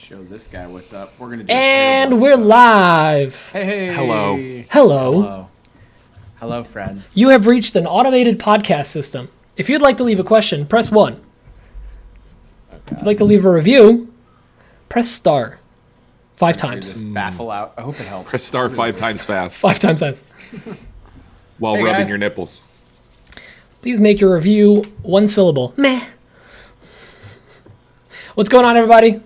Show this guy what's up. We're gonna do And we're live. Hey. Hello. Hello. Hello, friends. You have reached an automated podcast system. If you'd like to leave a question, press 1. If you'd like to leave a review, press star 5 times. This baffle out. I hope it helps. Press star 5 times fast 5 times fast. while Hey, rubbing guys. your nipples. Please make your review 1 syllable. Meh. What's going on, everybody?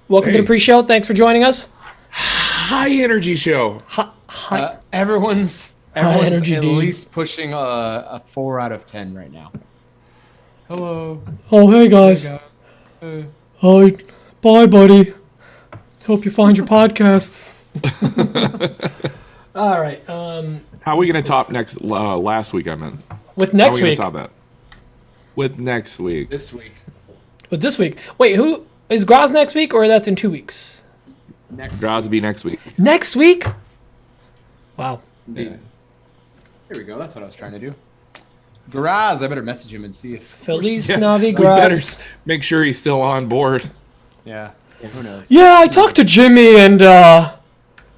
Welcome to Hey. the pre-show. Thanks for joining us. High energy show. Hi. Everyone's energy at D. least pushing a 4 out of 10 right now. Hello. Oh, hey, guys. Hey, guys. Hi. Bye, buddy. Hope you find your podcast. All right. How are we going to top next? Last week, I meant. With next How are we week. going to top that? With next week. This week. With this week. Wait, who is Graz next week, or that's in 2 weeks? Next. Grosby next week. Next week? Wow. Yeah. Here we go. That's what I was trying to do. Graz. I better message him and see if. Feliz Yeah, Navi we better Graz. make sure he's still on board. Yeah. Who knows? Yeah, I talked to Jimmy, and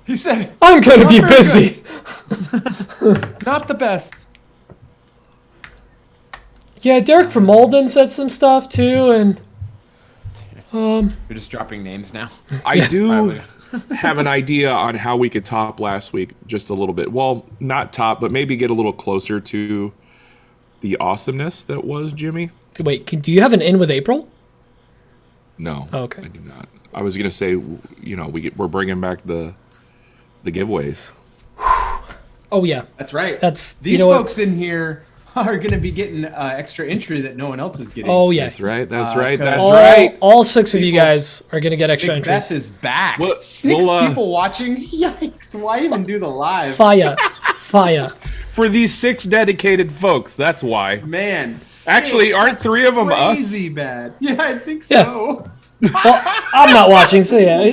He said I'm gonna Not be very busy. not the best. Yeah, Derek from Malden said some stuff too, and You're just dropping names now. I do Alright, have an idea on how we could top last week just a little bit. Well, not top, but maybe get a little closer to the awesomeness that was Jimmy. wait, do you have an in with April? No, Oh, okay. I do not. I was gonna say, we're bringing back the giveaways. Oh yeah, That's right. that's These you know what? folks in here are going to be getting extra entry that no one else is getting. Oh yeah, That's right. That's right. That's all, right. all 6 of you People- guys are gonna get extra Big entries. Beth is back. Well, 6 we'll, people watching. Yikes! Why even do the live? Fire, fire. For these 6 dedicated folks. That's why. Man, Actually, 6, aren't that's 3 of them us? Crazy bad. Yeah, I think Yeah. so. Well, I'm not watching, so yeah,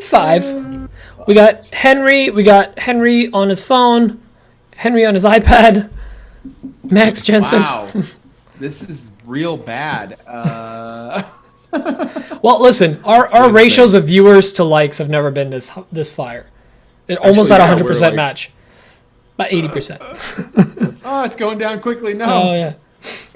5. We got Henry. We got Henry on his phone. Henry on his iPad. Max Jensen. Wow, this is real bad. Well, listen, our ratios of viewers to likes have never been this fire. It almost had Actually, a yeah, 100% we're like- match. About 80%. Oh, it's going down quickly. No, Oh yeah.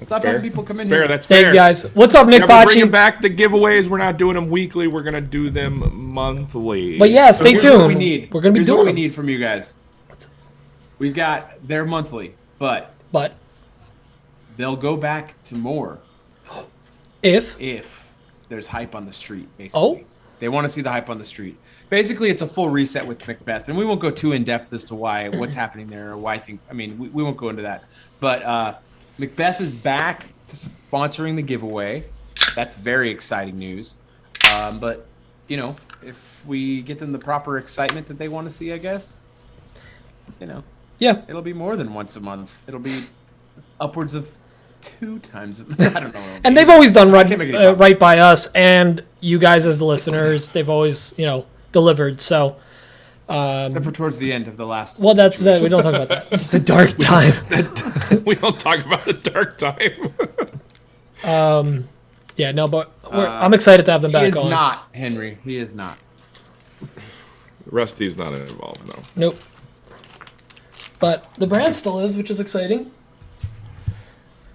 stop having people come in Fair. here. That's Thank fair. you guys. What's up, Nick Yeah, we're bringing Bocci? back the giveaways. We're not doing them weekly. We're gonna do them monthly. But yeah, stay Here's tuned. What we need. We're gonna be Here's doing what we them. need from you guys. We've got their monthly, but But they'll go back to more if if there's hype on the street, basically. Oh. They want to see the hype on the street. Basically, it's a full reset with Macbeth, and we won't go too in depth as to what's happening there or why we won't go into that. But Macbeth is back to sponsoring the giveaway. That's very exciting news. But if we get them the proper excitement that they want to see, I guess, yeah. it'll be more than once a month. It'll be upwards of 2 times a month. I don't know. And they've always done can't make any right, right by us and you guys as the listeners. They've always, delivered. So, Except for towards the end of the last. well, that's that. We don't talk about that. It's the dark time. We don't talk about the dark time. Yeah, no, but I'm excited to have them He back is on. not, Henry. He is not. Rusty's not involved, no. Nope. But the brand still is, which is exciting.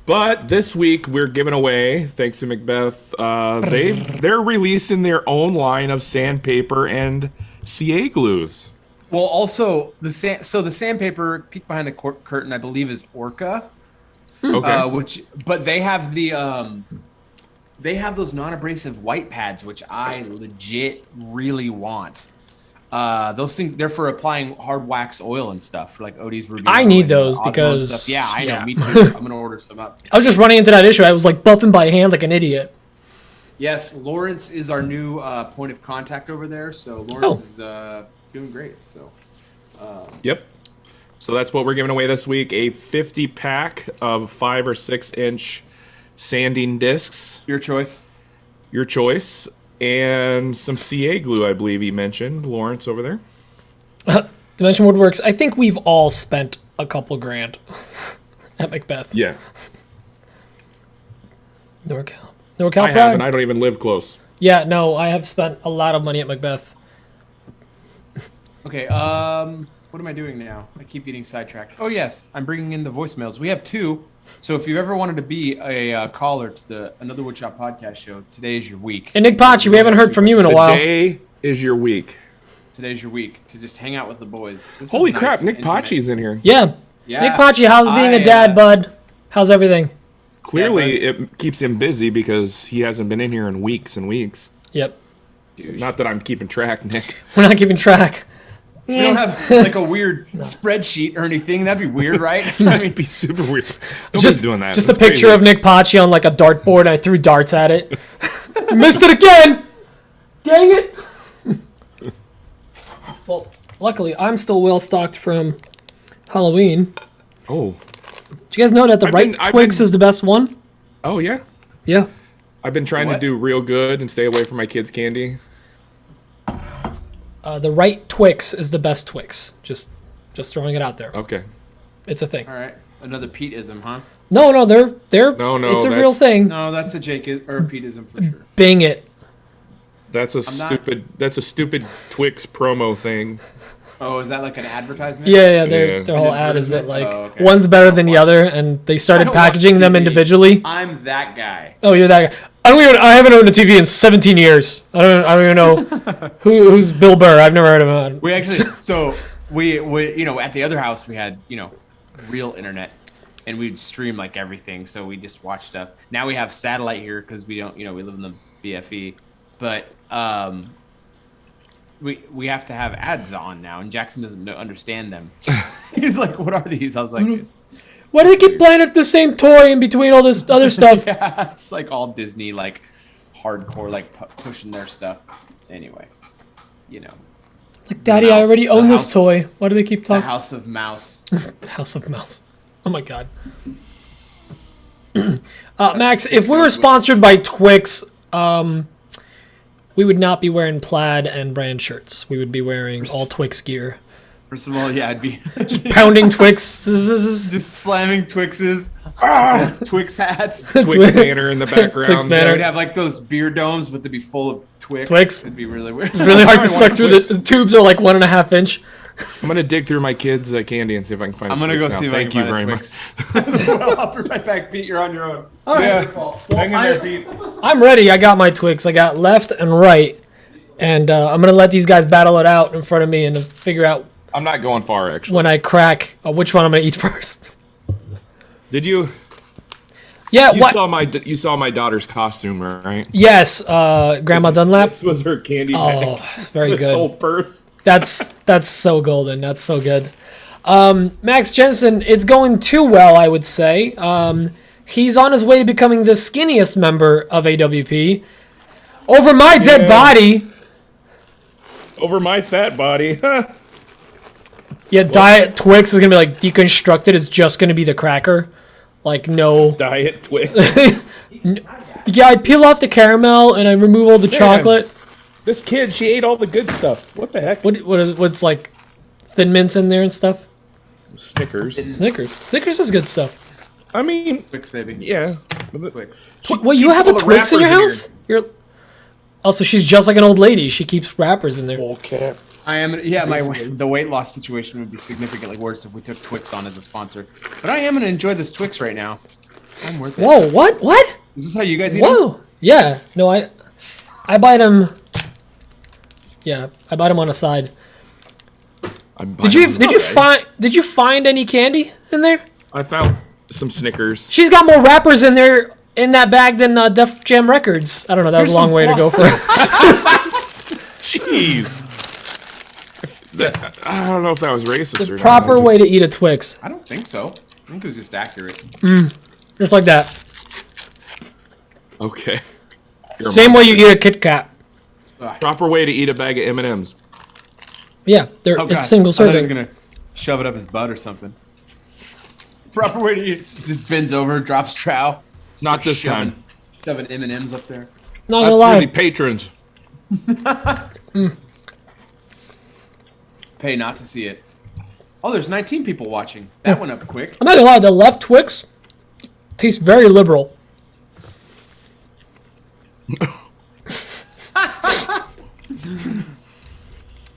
But this week we're giving away, thanks to Macbeth, they're releasing their own line of sandpaper and CA glues. Well, also the sandpaper peek behind the curtain, I believe, is Orca. Okay. But they have those non-abrasive white pads, which I legit really want. Those things, they're for applying hard wax oil and stuff for like Odie's Ruby. I need those because- stuff. Yeah, I know, yeah. me too. I'm gonna order some up. I was just running into that issue. I was like buffing by hand like an idiot. Yes, Lawrence is our new point of contact over there. So Lawrence is doing great. So Yep. So that's what we're giving away this week, a 50 pack of 5 or 6 inch sanding discs, your choice. your choice, and some CA glue, I believe he mentioned, Lawrence over there. Dimension Woodworks. I think we've all spent a couple grand at Macbeth. Yeah. NorCal I Pride. haven't. I don't even live close. Yeah, no, I have spent a lot of money at Macbeth. Okay, what am I doing now? I keep getting sidetracked. Oh, yes, I'm bringing in the voicemails. We have 2. So if you've ever wanted to be a caller to the Another Woodshop podcast show, today is your week. And Nick Pachi, we haven't heard from you in a while. Today is your week. Today's your week to just hang out with the boys. This Holy is nice crap, and Nick intimate. Pachi's in here. Yeah. Nick Pachi, how's being a dad, bud? How's everything? Clearly, it keeps him busy because he hasn't been in here in weeks and weeks. Yep. So not that I'm keeping track, Nick. We're not keeping track. We don't have like a weird spreadsheet or anything. That'd be weird, right? I mean, It'd be super weird. Nobody's doing that. Just That's a picture crazy. of Nick Pachi on like a dartboard, and I threw darts at it. I missed it again! Dang it! Well, luckily, I'm still well stocked from Halloween. Oh. Did you guys know that the I've Twix been- is the best one? Oh, yeah. Yeah. I've been trying to What? do real good and stay away from my kids' candy. The right Twix is the best Twix. Just throwing it out there. Okay. It's a thing. all right, another Pete-ism, huh? No, they're No, it's a real that's- thing. No, that's a Jake or a Pete-ism for sure. Bing it. That's a stupid Twix promo thing. Oh, is that like an advertisement? Yeah, Yeah. their whole ad is that advertisement? like Oh, okay. one's better than the watch- other, and they I started don't watch packaging them TV. individually. I'm that guy. Oh, you're that guy. I haven't owned a TV in 17 years. I don't even know who's Bill Burr. I've never heard of him. We actually, so we at the other house we had real internet, and we'd stream like everything. So we just watch stuff. Now we have satellite here because we don't, we live in the BFE, but we have to have ads on now, and Jackson doesn't understand them. He's like, "What are these?" I was like, "It's Why do they keep playing up the same toy in between all this other stuff? yeah, it's like all Disney, like hardcore, like pushing their stuff." Anyway, Like, Daddy, I Mouse, already the own this house- toy. Why do they keep the talking? House of Mouse. House of Mouse. Oh my god. Max, sick if we were nose sponsored by Twix, we would not be wearing plaid and brand shirts. We would be wearing all Twix gear. First of all, yeah, I'd be Pounding Twix. just slamming Twixes, Twix hats. Twix banner in the background. Twix banner. Yeah, we'd have like those beer domes, but they'd be full of Twix. Twix? It'd be really weird. It's really hard to I want suck through Twix. the tubes are like 1.5 inch. I'm gonna dig through my kids' candy and see if I can find. I'm a gonna Twix go now. see if Thank I can you find very a much. Twix. Well, I'll be right back, Pete. You're on your own. All right. Yeah. Well, Hang in there, Pete. I'm ready. I got my Twix. I got left and right. And I'm going to let these guys battle it out in front of me and figure out I'm not going far actually. when I crack which one I'm going to eat first. Did you? Yeah, You what? saw my daughter's costume, right? Yes, Grandma Dunlap. This was her candy bag. Oh, it's very This whole good. purse. That's so golden. That's so good. Max Jensen, it's going too well, I would say. He's on his way to becoming the skinniest member of AWP. Over my dead body. Over my fat body. Yeah, Diet Twix is going to be like deconstructed. It's just going to be the cracker. Like, no. Diet Twix. Yeah, I peel off the caramel and I remove all the chocolate. This kid, she ate all the good stuff. What the heck? What's like Thin Mints in there and stuff? Snickers. Snickers. Snickers is good stuff. I mean, Twix, baby. yeah. Twix. Wait, you keeps have all a the Twix in your wrappers house? Also, she's just like an old lady. She keeps wrappers in there. Okay. I am. Yeah, the weight loss situation would be significantly worse if we took Twix on as a sponsor. But I am gonna enjoy this Twix right now. I'm worth it. Whoa, what? What? Is this how you guys eat them? Whoa. Yeah. No, I buy them. Yeah, I buy them on a side. Did you find any candy in there? I found some Snickers. She's got more wrappers in there in that bag than Def Jam Records. I don't know. That was a There's long some way to go for it. Jeez. I don't know if that was racist or not. Proper way to eat a Twix. I don't think so. I think it was just accurate. Just like that. Okay. You're a Same way you eat a Kit Kat. proper way to eat a bag of M&Ms. Yeah, Oh, God. it's single I thought he was serving. gonna shove it up his butt or something. Proper way to eat. Just bends over, drops trow. Not this shoving, time. Shoving M&Ms up there. Not That's gonna lie. for the patrons. Pay not to see it. Oh, there's 19 people watching. That went up quick. I'm not gonna lie. The left Twix tastes very liberal.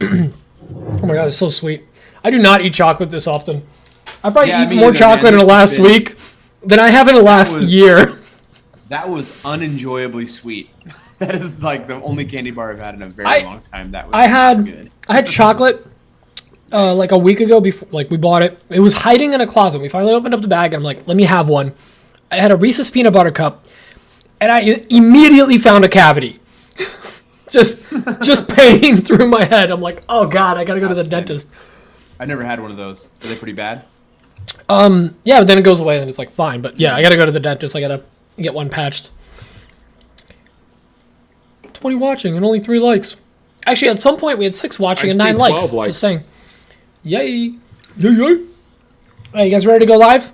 Oh my god, it's so sweet. I do not eat chocolate this often. I probably eat me more either, chocolate man. in the This has last been- week than I have in the last year. That was unenjoyably sweet. That is like the only candy bar I've had in a very I- long time. That was I had good. I had chocolate like a week ago before like we bought it. It was hiding in a closet. We finally opened up the bag and I'm like, let me have one. I had a Reese's peanut butter cup and I immediately found a cavity. just pain through my head. I'm like, oh god, I gotta go to the Outstanding. dentist. I never had one of those. Are they pretty bad? Yeah, but then it goes away and it's like fine. But yeah, I gotta go to the dentist. I gotta get one patched. 20 watching and only 3 likes. Actually, at some point we had 6 watching and I 9 see likes. 12 likes. Just saying. Yay. Yay, yay. Hey, you guys ready to go live?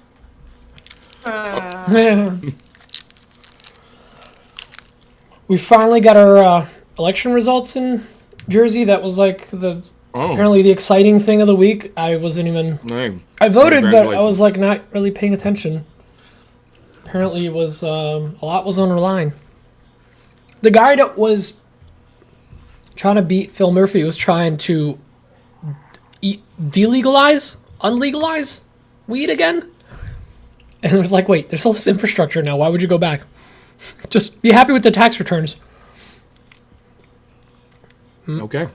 We finally got our election results in Jersey. That was like apparently the exciting thing of the week. I wasn't even... Dang. I voted, but I Congratulations. was like not really paying attention. Apparently, it was a lot was on the line. The guy that was trying to beat Phil Murphy was trying to unlegalize weed again. And it was like, wait, there's all this infrastructure now. Why would you go back? Just be happy with the tax returns. Okay.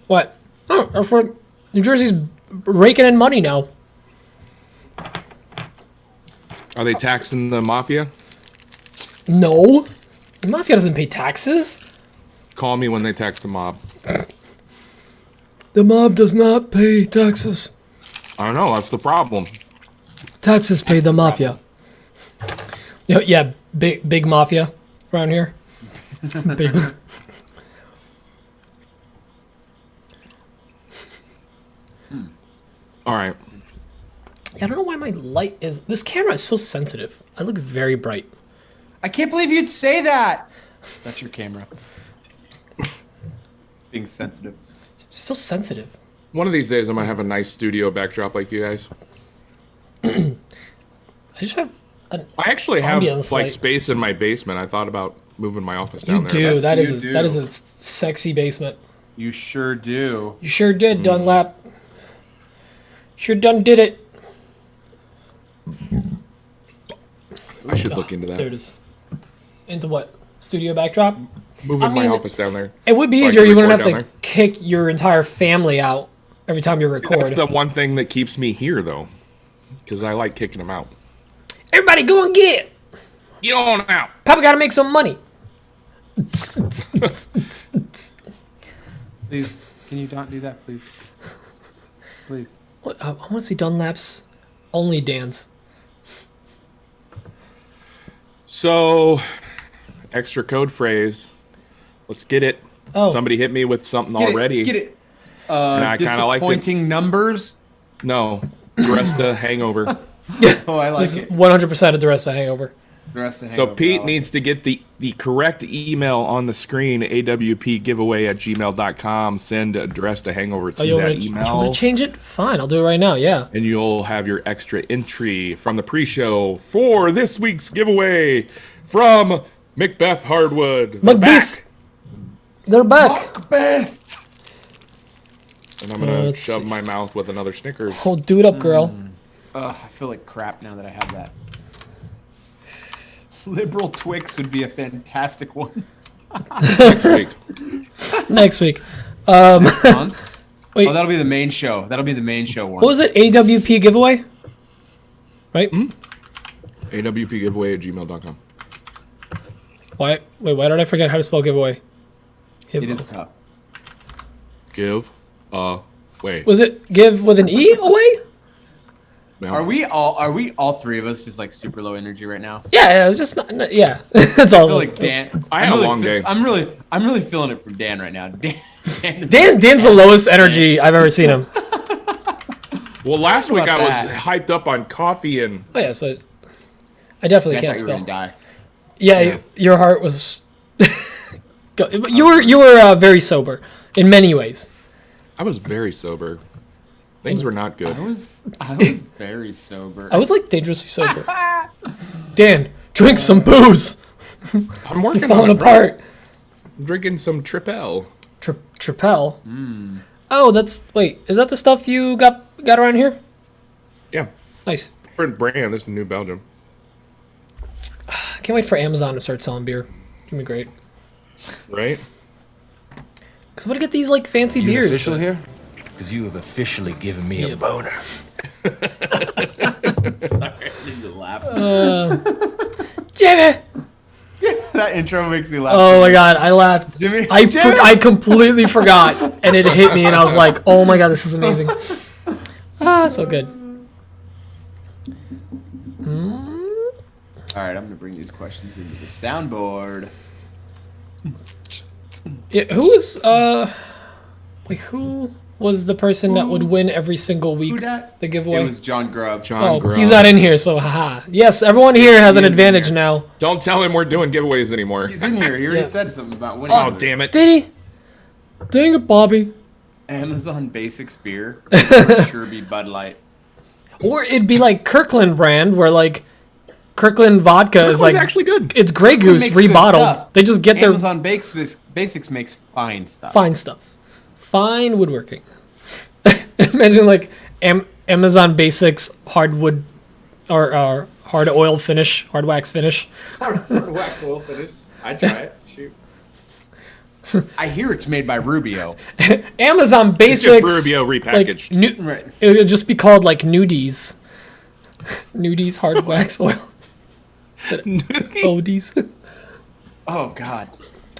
What? Oh, that's what New Jersey's raking in money now. Are they taxing the mafia? No. The mafia doesn't pay taxes. Call me when they tax the mob. The mob does not pay taxes. I don't know. That's the problem. Taxes pay the mafia. Yeah, big mafia around here. Big. All right. I don't know why my light is... This camera is so sensitive. I look very bright. I can't believe you'd say that. That's your camera. Being sensitive. It's so sensitive. One of these days, I might have a nice studio backdrop like you guys. I just have... I actually have Ambience like light. space in my basement. I thought about moving my office You down there. do. Yes, That you is do. that is a sexy basement. You sure do. You sure did, Dunlap. Sure done did it. I should look into There it that. is. Into what? Studio backdrop? Moving I mean, my office down there. It would be So I easier. can You wouldn't have record to down kick your entire family out every time you record. That's the one thing that keeps me here, though, because I like kicking them out. Everybody go and get. Get on out. Papa got to make some money. Please, can you not do that, please? Please. What, I want to see Dunlap's only dance. So, extra code phrase. Let's get it. Oh. Somebody hit me with something Get already. It, get it. I kinda liked it. Disappointing numbers. No. Resta hangover. Oh, I like This is it. 100% of the rest of Hangover. The rest of So Hangover, Pete I like needs to get the correct email on the screen, awpgiveaway@gmail.com. Send address to hangover to Oh, you that want email. to change it? Fine, I'll do it right now. Yeah. And you'll have your extra entry from the pre-show for this week's giveaway from Macbeth Hardwood. They're Macbeth. back. They're back. Macbeth. And I'm gonna let's shove see. my mouth with another Snickers. Oh, do it up, girl. Ugh, I feel like crap now that I have that. Liberal Twix would be a fantastic one. Next week. Next week. Month? Wait. Oh, that'll be the main show. That'll be the main show one. What was it? AWP giveaway? Right? awpgiveaway@gmail.com. Why? Wait, why did I forget how to spell giveaway? It is tough. Give away. Was it give with an E away? No. Are we all three of us just like super low energy right now? Yeah, it's just not yeah. That's all. I feel it was. like Dan. I had I'm a really long day. I'm really feeling it from Dan right now. Dan is Dan's the lowest energy I've ever seen him. Well, last week I about was that? hyped up on coffee and Oh yeah, so I definitely I can't thought you were spell. gonna die. Yeah, Yeah. your heart was. You were very sober in many ways. I was very sober. Things were not good. I was very sober. I was like dangerously sober. Dan, drink some booze. I'm working Falling on it, bro. apart. I'm drinking some Tripel. Tripel. Oh, wait, is that the stuff you got around here? Yeah. Nice. Different brand. This is New Belgium. I can't wait for Amazon to start selling beer. It's gonna be great. Right? Because I'm gonna get these like fancy You beers. official here? Because you have officially given me a boner. Sorry, I need to laugh. Jimmy! That intro makes me laugh. Oh my god, I laughed. Jimmy, I completely forgot, and it hit me, and I was like, "Oh my god, this is amazing!" So good. All right, I'm gonna bring these questions into the soundboard. Yeah, who was the person that would win every single week? The giveaway. It was John Grubb. John Grubb. He's not in here, so haha. Yes, everyone here has an advantage now. Don't tell him we're doing giveaways anymore. He's in here. He already said something about winning. Oh, damn it. Did he? Dang it, Bobby. Amazon Basics beer would for sure be Bud Light. Or it'd be like Kirkland brand, where like Kirkland vodka is like actually good. It's Grey Goose makes good rebottled. stuff. They just get their Amazon Basics makes fine stuff. fine stuff, fine woodworking. Imagine like Amazon Basics hardwood or hard oil finish, hard wax finish. Wax oil finish. I'd try it. Shoot. I hear it's made by Rubio. Amazon It's Basics. just Rubio repackaged. Right. It would just be called like Nudies. Nudies hard wax oil. Odies. Oh God.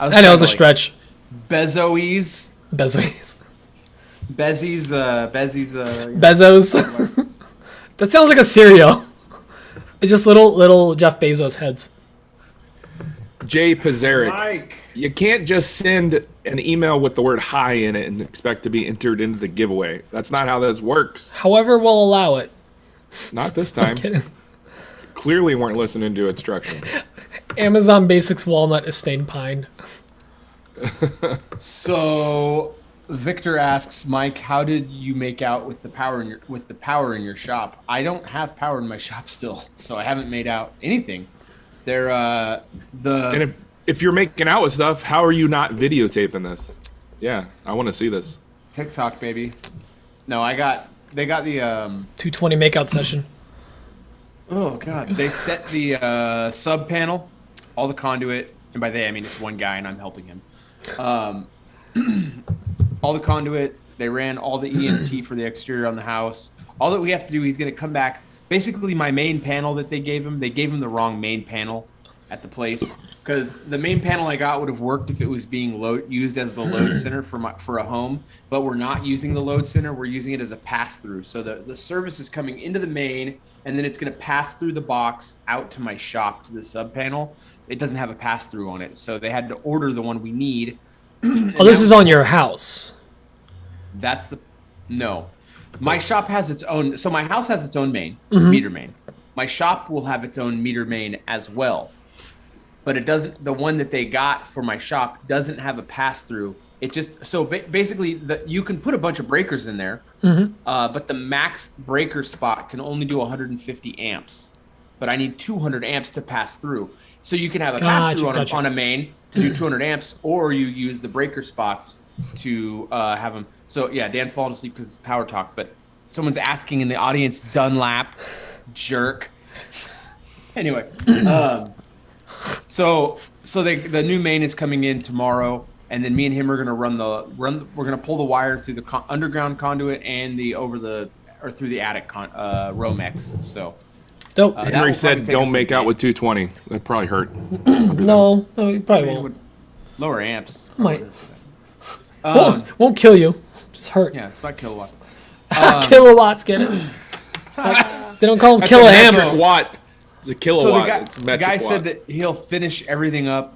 I know it's a stretch. Bezoes. Bezos. Bezos. Bezos. That sounds like a cereal. It's just little Jeff Bezos heads. Jay Pizarek. Mike. You can't just send an email with the word hi in it and expect to be entered into the giveaway. That's not how this works. However, we'll allow it. Not this time. Kidding. Clearly weren't listening to instructions. Amazon Basics walnut estate pine. So Victor asks, Mike, how did you make out with the power in your shop? I don't have power in my shop still, so I haven't made out anything. They're And if you're making out with stuff, how are you not videotaping this? Yeah, I want to see this. TikTok, baby. No, they got the 220 makeout session. oh god, they set the sub panel, all the conduit, and by they I mean it's one guy and I'm helping him. All the conduit, they ran all the EMT for the exterior on the house. All that we have to do, he's gonna come back. Basically, my main panel that they gave him the wrong main panel at the place, because the main panel I got would have worked if it was being used as the load center for a home, but we're not using the load center. We're using it as a pass-through. So the service is coming into the main, and then it's going to pass through the box out to my shop to the sub panel. It doesn't have a pass-through on it, so they had to order the one we need. Oh, this is on your house. No. My shop has its own, so my house has its own main, meter main. My shop will have its own meter main as well. But it doesn't, the one that they got for my shop doesn't have a pass through. It just, so basically you can put a bunch of breakers in there, but the max breaker spot can only do 150 amps. But I need 200 amps to pass through. So you can have a pass through on a main to do 200 amps, or you use the breaker spots to have them. So yeah, Dan's falling asleep because it's power talk, but someone's asking in the audience, Dunlap, jerk. Anyway, so the new main is coming in tomorrow, and then me and him are gonna we're gonna pull the wire through the underground conduit and through the attic Romex. So Dope. Henry said don't make out with 220. That probably hurt. No, you probably won't. Lower amps. Might. Won't kill you. Just hurt. Yeah, it's about kilowatts. Kilowatts, get it? They don't call them kiloamps. Metric watt. It's a kilowatt. So the guy said that he'll finish everything up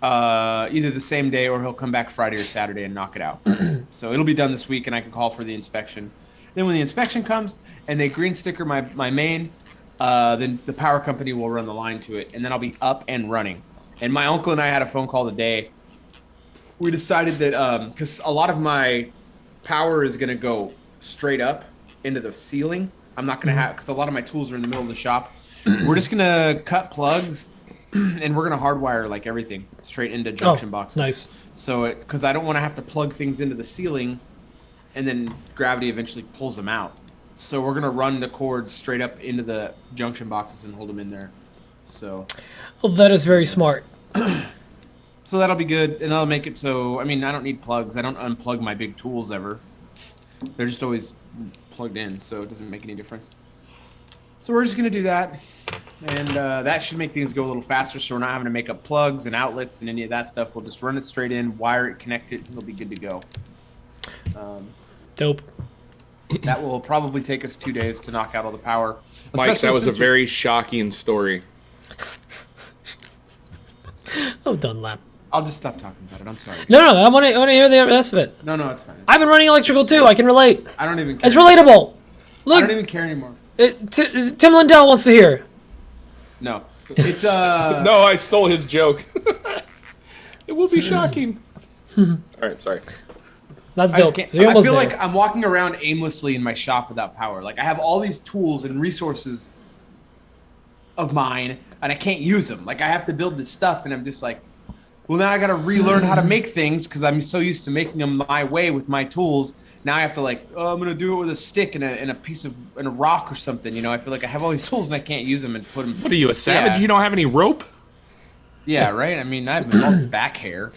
either the same day or he'll come back Friday or Saturday and knock it out. So it'll be done this week and I can call for the inspection. Then when the inspection comes and they green sticker my main, then the power company will run the line to it and then I'll be up and running. And my uncle and I had a phone call today. We decided that because a lot of my power is going to go straight up into the ceiling. I'm not going to have, because a lot of my tools are in the middle of the shop. We're just going to cut plugs and we're gonna hardwire like everything straight into junction boxes. Nice. So because I don't want to have to plug things into the ceiling, and then gravity eventually pulls them out. So we're gonna run the cords straight up into the junction boxes and hold them in there. So. Well, that is very smart. So that'll be good, and that'll make it so. I mean, I don't need plugs. I don't unplug my big tools ever. They're just always plugged in, so it doesn't make any difference. So we're just gonna do that, and that should make things go a little faster. So we're not having to make up plugs and outlets and any of that stuff. We'll just run it straight in, wire it, connect it, and it'll be good to go. Dope. That will probably take us 2 days to knock out all the power. Mike, that was a since very shocking story. Oh, Dunlap. I'll just stop talking about it. I'm sorry. No, I want to hear the rest of it. No, it's fine. I've been running electrical too. I can relate. I don't even care. It's relatable. I Look, don't even care anymore. Tim Lindell wants to hear. No. It's No, I stole his joke. It will be shocking. All right, sorry. That's I, just dope. can't, So you're I almost feel there. like I'm walking around aimlessly in my shop without power. Like I have all these tools and resources of mine, and I can't use them. Like I have to build this stuff, and I'm just like, well, now I got to relearn how to make things because I'm so used to making them my way with my tools. Now I have to like, oh, I'm gonna do it with a stick and a piece of and a rock or something. You know, I feel like I have all these tools and I can't use them and put them. What are you, a savage? Yeah. You don't have any rope? Yeah, right. I mean, I have all this back hair.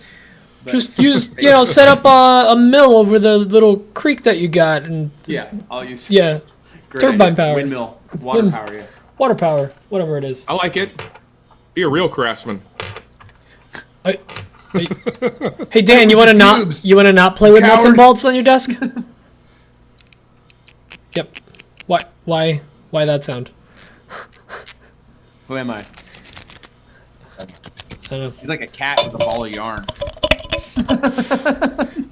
But Just use, set up a mill over the little creek that you got, and yeah, I'll use yeah, great turbine idea. power. Windmill, water power. Yeah. water power, whatever it is. I like it. Be a real craftsman. Hey, hey, Dan, you want to not play with nuts and Coward. bolts on your desk? Yep. Why that sound? Who am I? I don't know. He's like a cat with a ball of yarn.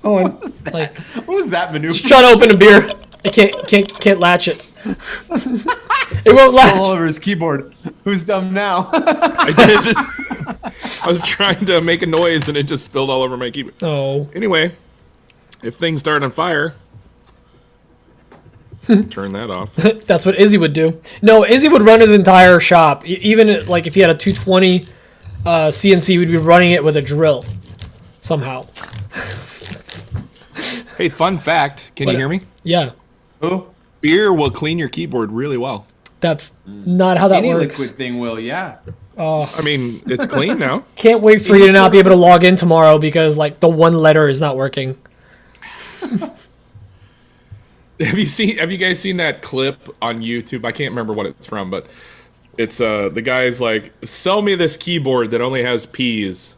Oh, I'm like What was that maneuver? just trying to open a beer. I can't latch it. It won't All latch. over his keyboard. Who's dumb now? I did. I was trying to make a noise and it just spilled all over my keyboard. Oh, Anyway, if things start on fire, turn that off. that's what Izzy would do. No, Izzy would run his entire shop. Even like if he had a 220 CNC, we'd be running it with a drill somehow. Hey, fun fact. Can you hear me? Yeah, Who? Beer will clean your keyboard really well. that's not how that Any works. liquid thing will, yeah. I mean, it's clean now. Can't wait for you to not be able to log in tomorrow because like the one letter is not working. Have you guys seen that clip on YouTube? I can't remember what it's from, but it's the guy's like, "Sell me this keyboard that only has P's."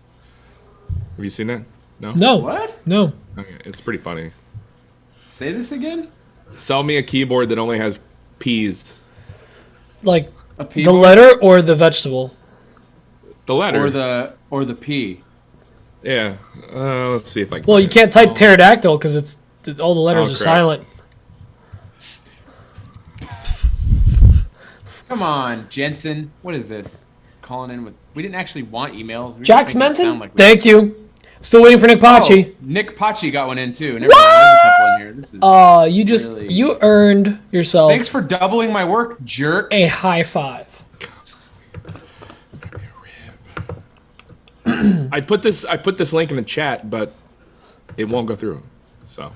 Have you seen that? No. No. What? No. Okay, it's pretty funny. Say this again? Sell me a keyboard that only has P's. Like A the P letter or the vegetable? The letter. or the P. Yeah. Let's see if I can. Well, you can't type pterodactyl because it's all the letters Oh, are crap. silent. Come on, Jensen. What is this? Calling in with. We didn't actually want emails. We Jax just make it sound Menson? like we- Thank you. Still waiting for Nick Pachi. Oh, Nick Pachi got one in too. Never mind, there's a couple in here. This is. You just Really? you earned yourself Thanks for doubling my work, jerks. a high five. I put this link in the chat, but it won't go through. So.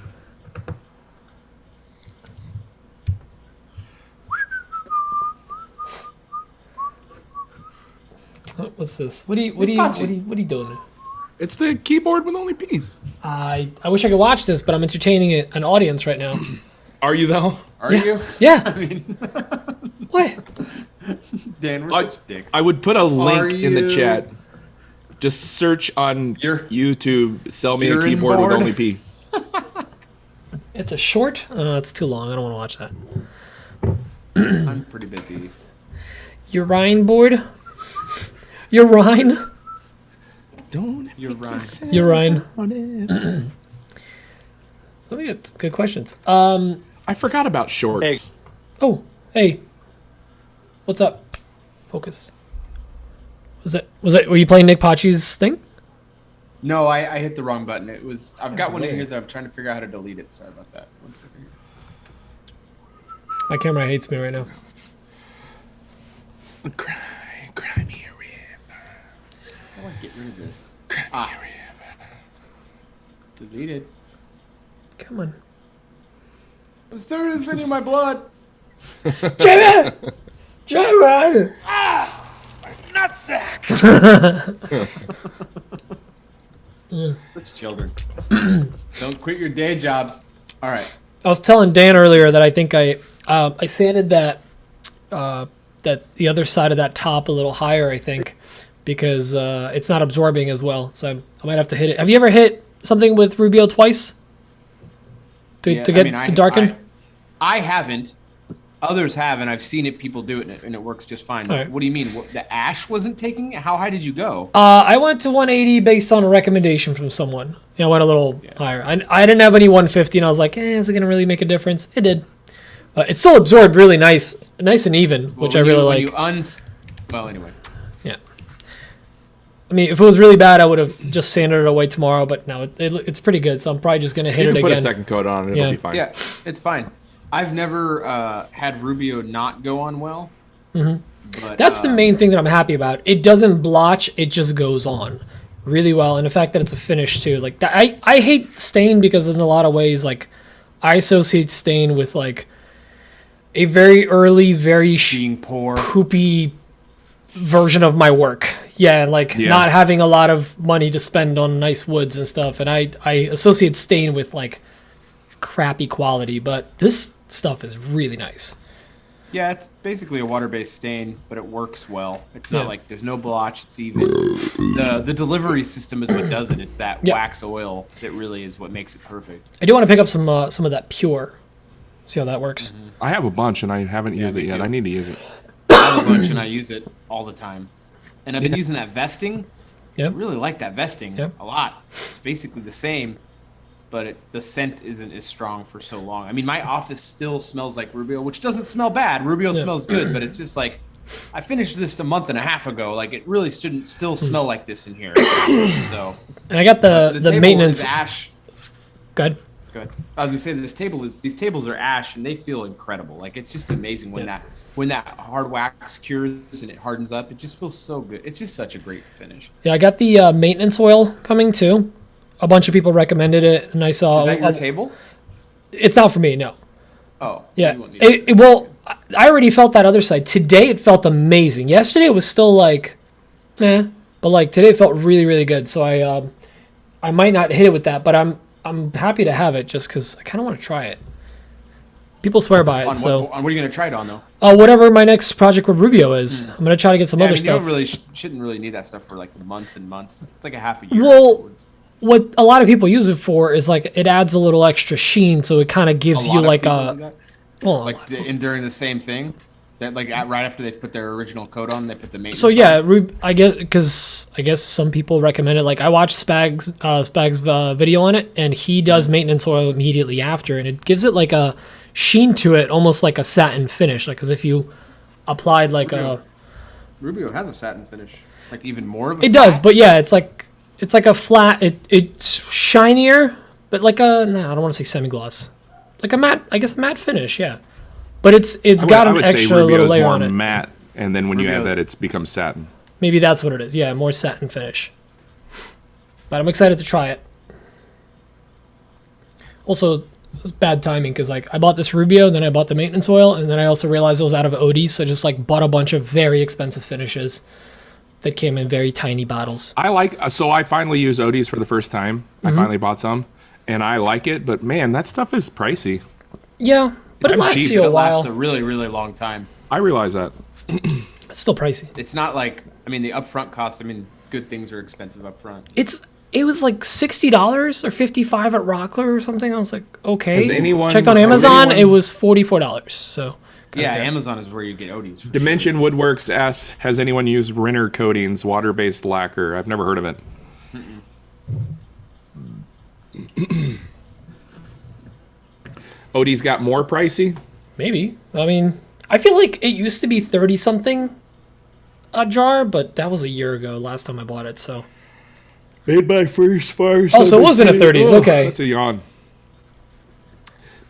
What's this? What are you doing? It's the keyboard with only P's. I wish I could watch this, but I'm entertaining an audience right now. Are you though? Are Yeah. you? Yeah. I mean, What? Dan, we're such dicks. I would put a link in the you- chat. Just search on You're- YouTube. Sell me a Urine keyboard with board? only P. It's a short? It's too long. I don't want to watch that. I'm pretty busy. Urine board? Urine? Don't. You're right. Urine. Let me get good questions. I forgot about shorts. Hey. Oh, hey. What's up? Focus. Were you playing Nick Pachi's thing? No, I hit the wrong button. It was. I've got one in here that I'm trying to figure out how to delete it. Sorry about that. 1 second. My camera hates me right now. Cry me a river. do I get rid of this? Deleted. Come on. I'm starting to send you my blood. Jamie! Jamie! Nutsack. Such children. Don't quit your day jobs. All right. I was telling Dan earlier that I think I sanded that the other side of that top a little higher, I think, because it's not absorbing as well. So I might have to hit it. Have you ever hit something with Rubio twice to darken? I haven't. Others have, and I've seen it. People do it, and it works just fine. Right. What do you mean? The ash wasn't taking it? How high did you go? I went to 180 based on a recommendation from someone. I went a little higher. I didn't have any 150, and I was like, is it going to really make a difference? It did. It still absorbed really nice and even, which I really like. Well, anyway. Yeah. I mean, if it was really bad, I would have just sanded it away tomorrow, but no, it's pretty good, so I'm probably just going to hit it again. You can put a second coat on and it'll be fine. Yeah, it's fine. I've never had Rubio not go on well. Mm-hmm. But, that's the main thing that I'm happy about. It doesn't blotch; it just goes on really well, and the fact that it's a finish too. Like that, I hate stain because in a lot of ways, like I associate stain with like a very early, very being poor, poopy version of my work. Yeah, like not having a lot of money to spend on nice woods and stuff, and I associate stain with like crappy quality, but this stuff is really nice. Yeah, it's basically a water-based stain, but it works well. It's not like there's no blotch. It's even. The delivery system is what does it. It's that wax oil that really is what makes it perfect. I do want to pick up some of that pure. See how that works. Mm-hmm. I have a bunch and I haven't used it yet. I need to use it. I have a bunch and I use it all the time. And I've been using that vesting. I really like that vesting a lot. It's basically the same, but the scent isn't as strong for so long. I mean, my office still smells like Rubio, which doesn't smell bad. Rubio smells good, but it's just like, I finished this a month and a half ago. Like, it really shouldn't still smell like this in here. So. And I got the maintenance. Ash. Good. Good. I was gonna say these tables are ash and they feel incredible. Like, it's just amazing when that hard wax cures and it hardens up. It just feels so good. It's just such a great finish. Yeah, I got the maintenance oil coming too. A bunch of people recommended it, and I saw. Is that your table? It's not for me, no. Oh. Yeah. Well, I already felt that other side. Today it felt amazing. Yesterday it was still like, but like today it felt really, really good. So I might not hit it with that, but I'm happy to have it just because I kind of want to try it. People swear by it. What are you going to try it on, though? Whatever my next project with Rubio is. I'm going to try to get some other stuff. You shouldn't really need that stuff for like months and months. It's like a half a year. Well, afterwards. What a lot of people use it for is like it adds a little extra sheen, so it kind of gives you like during the same thing. That like right after they've put their original coat on, they put the maintenance. So yeah, I guess some people recommend it. Like I watched Spag's video on it, and he does maintenance oil immediately after, and it gives it like a sheen to it, almost like a satin finish, like as if you applied like Rubio has a satin finish, like even more of a. It does, but yeah, it's like a flat. It's shinier, but like I don't want to say semi-gloss, like a matte finish, yeah. But it's got an extra little layer on it. Matte, and then when you add that, it becomes satin. Maybe that's what it is. Yeah, more satin finish. But I'm excited to try it. Also, it was bad timing because like I bought this Rubio, then I bought the maintenance oil, and then I also realized it was out of ODs, so I just like bought a bunch of very expensive finishes that came in very tiny bottles. I finally use ODs for the first time. Mm-hmm. I finally bought some, and I like it. But man, that stuff is pricey. Yeah. But it lasts you a while. It lasts a really, really long time. I realize that. It's still pricey. It's not like, I mean, the upfront cost, I mean, good things are expensive upfront. It was like $60 or $55 at Rockler or something. I was like, okay. Checked on Amazon, it was $44. So yeah, Amazon is where you get ODs. Dimension Woodworks asks, has anyone used Renner Coatings water-based lacquer? I've never heard of it. OD's got more pricey? Maybe. I mean, I feel like it used to be 30-something a jar, but that was a year ago last time I bought it, so. Made my first farce. Oh, so it wasn't a 30s, okay. That's a yawn.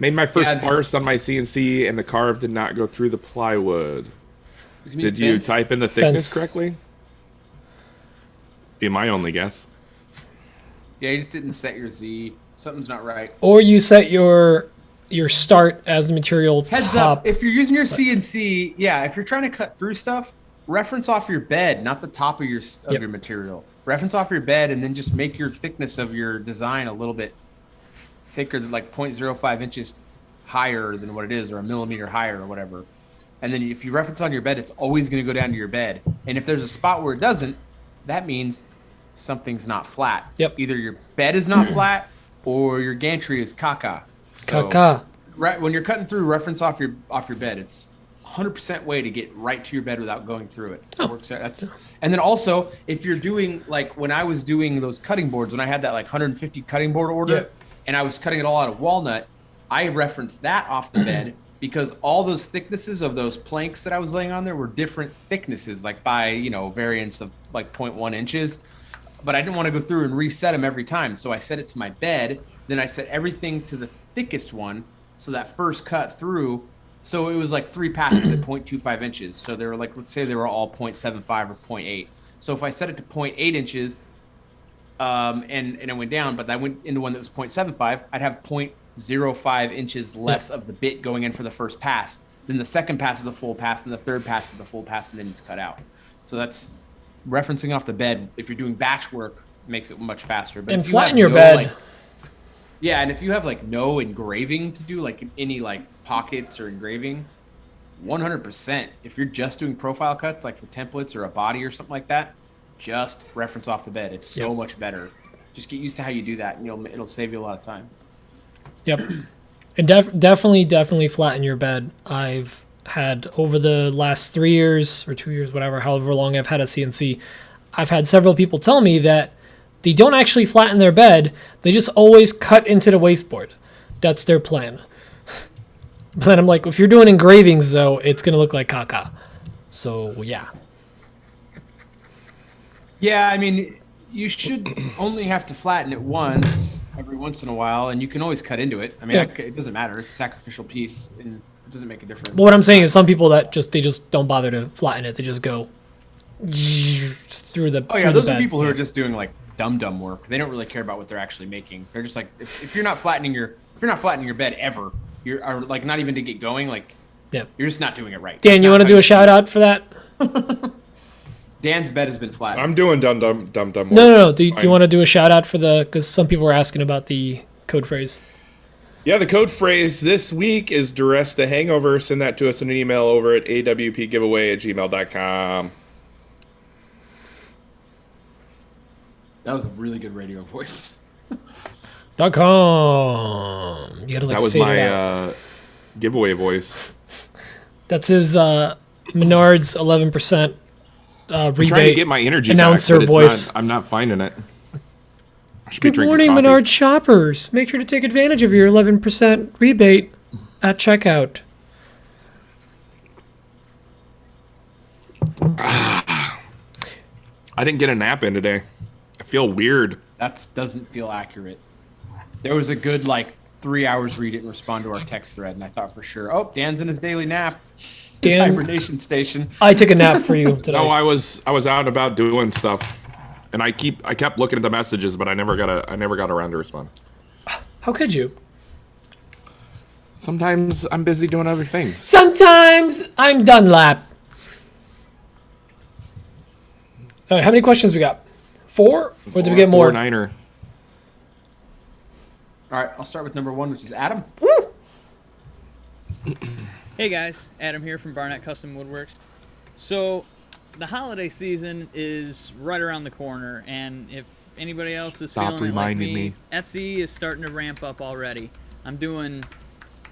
Made my first farce on my CNC, and the carve did not go through the plywood. Did you type in the thickness correctly? Be my only guess. Yeah, you just didn't set your Z. Something's not right. Or you set your start as the material Heads top. up, if you're using your CNC, yeah, if you're trying to cut through stuff, reference off your bed, not the top of your material. Reference off your bed, and then just make your thickness of your design a little bit thicker, than like 0.05 inches higher than what it is, or a millimeter higher or whatever. And then if you reference on your bed, it's always going to go down to your bed. And if there's a spot where it doesn't, that means something's not flat. Yep. Either your bed is not flat or your gantry is caca. So, Caca. right when you're cutting through, reference off your bed. It's 100% way to get right to your bed without going through it. Oh. Works. And then also, if you're doing, like when I was doing those cutting boards, when I had that like 150 cutting board order, and I was cutting it all out of walnut, I referenced that off the bed because all those thicknesses of those planks that I was laying on there were different thicknesses, like by, variance of like 0.1 inches. But I didn't want to go through and reset them every time. So I set it to my bed. Then I set everything to the thickest one. So that first cut through, so it was like 3 passes at 0.25 inches. So they were like, let's say they were all 0.75 or 0.8. So if I set it to 0.8 inches and it went down, but I went into one that was 0.75, I'd have 0.05 inches less of the bit going in for the first pass. Then the second pass is a full pass, and the third pass is the full pass, and then it's cut out. So that's referencing off the bed. If you're doing batch work, makes it much faster. But And flatten your bed. And if you have like no engraving to do, like any like pockets or engraving, 100%. If you're just doing profile cuts, like for templates or a body or something like that, just reference off the bed. It's so much better. Just get used to how you do that, and it'll save you a lot of time. Yep. And definitely flatten your bed. I've had over the last 3 years or 2 years, whatever, however long I've had a CNC, I've had several people tell me that they don't actually flatten their bed. They just always cut into the wasteboard. That's their plan. But I'm like, if you're doing engravings, though, it's going to look like caca. So, yeah. Yeah, I mean, you should only have to flatten it once, every once in a while, and you can always cut into it. I mean, it doesn't matter. It's a sacrificial piece, and it doesn't make a difference. But what I'm saying is some people that they just don't bother to flatten it. They just go through the those bed. are people who are just doing like dumb work. They don't really care about what they're actually making. They're just like, if you're not flattening your bed ever, or like not even to get going, like you're just not doing it right. Dan, you want to do a shout out for that? Dan's bed has been flattened. I'm doing dumb work. No. Do you want to do a shout out for because some people were asking about the code phrase? Yeah, the code phrase this week is duress to hangover. Send that to us in an email over at awpgiveaway@gmail.com. That was a really good radio voice. .com. You gotta that was my giveaway voice. That's his Menards 11% rebate. I'm trying to get my energy announcer back, but voice. I'm not finding it. I should Good be morning, drinking coffee. Menards shoppers. Make sure to take advantage of your 11% rebate at checkout. I didn't get a nap in today. I feel weird. That doesn't feel accurate. There was a good 3 hours where you didn't respond to our text thread, and I thought for sure, Dan's in his daily nap. His hibernation station. I took a nap for you today. No, I was out and about doing stuff, and I kept looking at the messages, but I never got around to respond. How could you? Sometimes I'm busy doing other things. Sometimes I'm Dunlap. All right, how many questions we got? 4? Or did we get more? 4-9er. All right, I'll start with number 1, which is Adam. Woo! Hey guys, Adam here from Barnett Custom Woodworks. So, the holiday season is right around the corner, and if anybody else is Stop feeling it like reminding me. Etsy is starting to ramp up already. I'm doing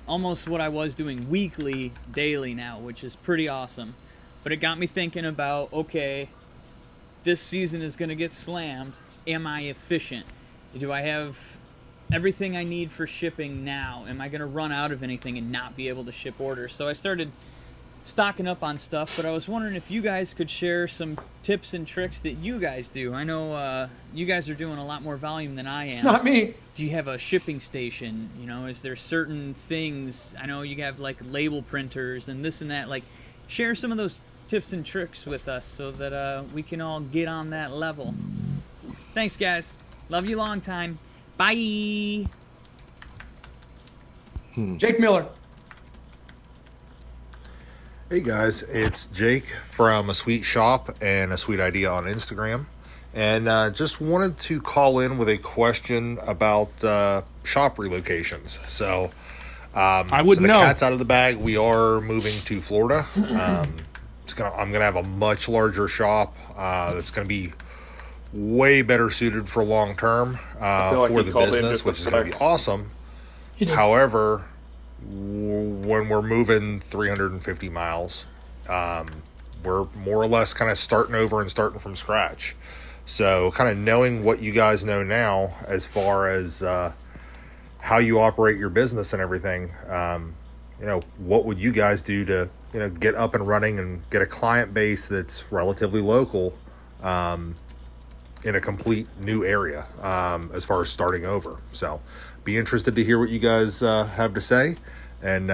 almost what I was doing weekly, daily now, which is pretty awesome. But it got me thinking about, okay, this season is going to get slammed. Am I efficient? Do I have everything I need for shipping now? Am I going to run out of anything and not be able to ship orders? So I started stocking up on stuff, but I was wondering if you guys could share some tips and tricks that you guys do. I know you guys are doing a lot more volume than I am. Not me. Do you have a shipping station? Is there certain things? I know you have label printers and this and that. Share some of those tips and tricks with us so that we can all get on that level. Thanks, guys. Love you long time. Bye. Jake Miller. Hey guys, it's Jake from A Sweet Shop and A Sweet Idea on Instagram, and just wanted to call in with a question about shop relocations. So I wouldn't the know. cat's out of the bag. We are moving to Florida. I'm gonna have a much larger shop that's gonna be way better suited for long term like for you the called in business, just which to is gonna be flex. awesome. However, when we're moving 350 miles, we're more or less kind of starting over and starting from scratch. So kind of knowing what you guys know now as far as how you operate your business and everything, what would you guys do to, get up and running and get a client base that's relatively local in a complete new area as far as starting over. So be interested to hear what you guys have to say. And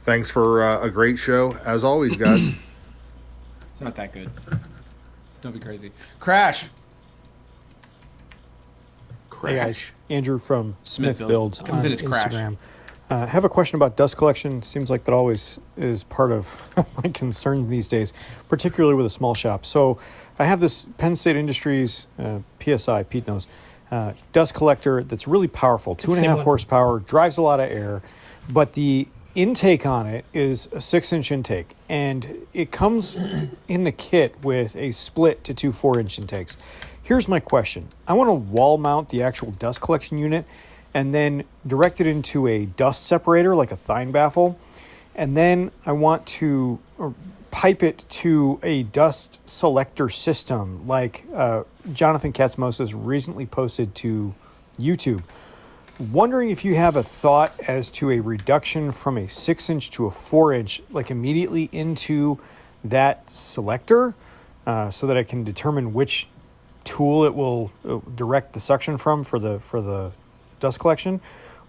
thanks for a great show, as always, guys. It's not that good. Don't be crazy. Crash. Hey guys, Andrew from Smith Smith Builds Builds. Comes on in as Crash. Instagram. I have a question about dust collection. Seems like that always is part of my concern these days, particularly with a small shop. So I have this Penn State Industries PSI, Pete knows, dust collector that's really powerful, 2.5 horsepower, drives a lot of air, but the intake on it is a 6-inch intake, and it comes in the kit with a split to 2 4-inch intakes. Here's my question. I want to wall mount the actual dust collection unit and then direct it into a dust separator like a thine baffle, and then I want to pipe it to a dust selector system like Jonathan Katzmos recently posted to YouTube. Wondering if you have a thought as to a reduction from a 6-inch to a 4-inch, like immediately into that selector, so that I can determine which tool it will direct the suction from for the dust collection,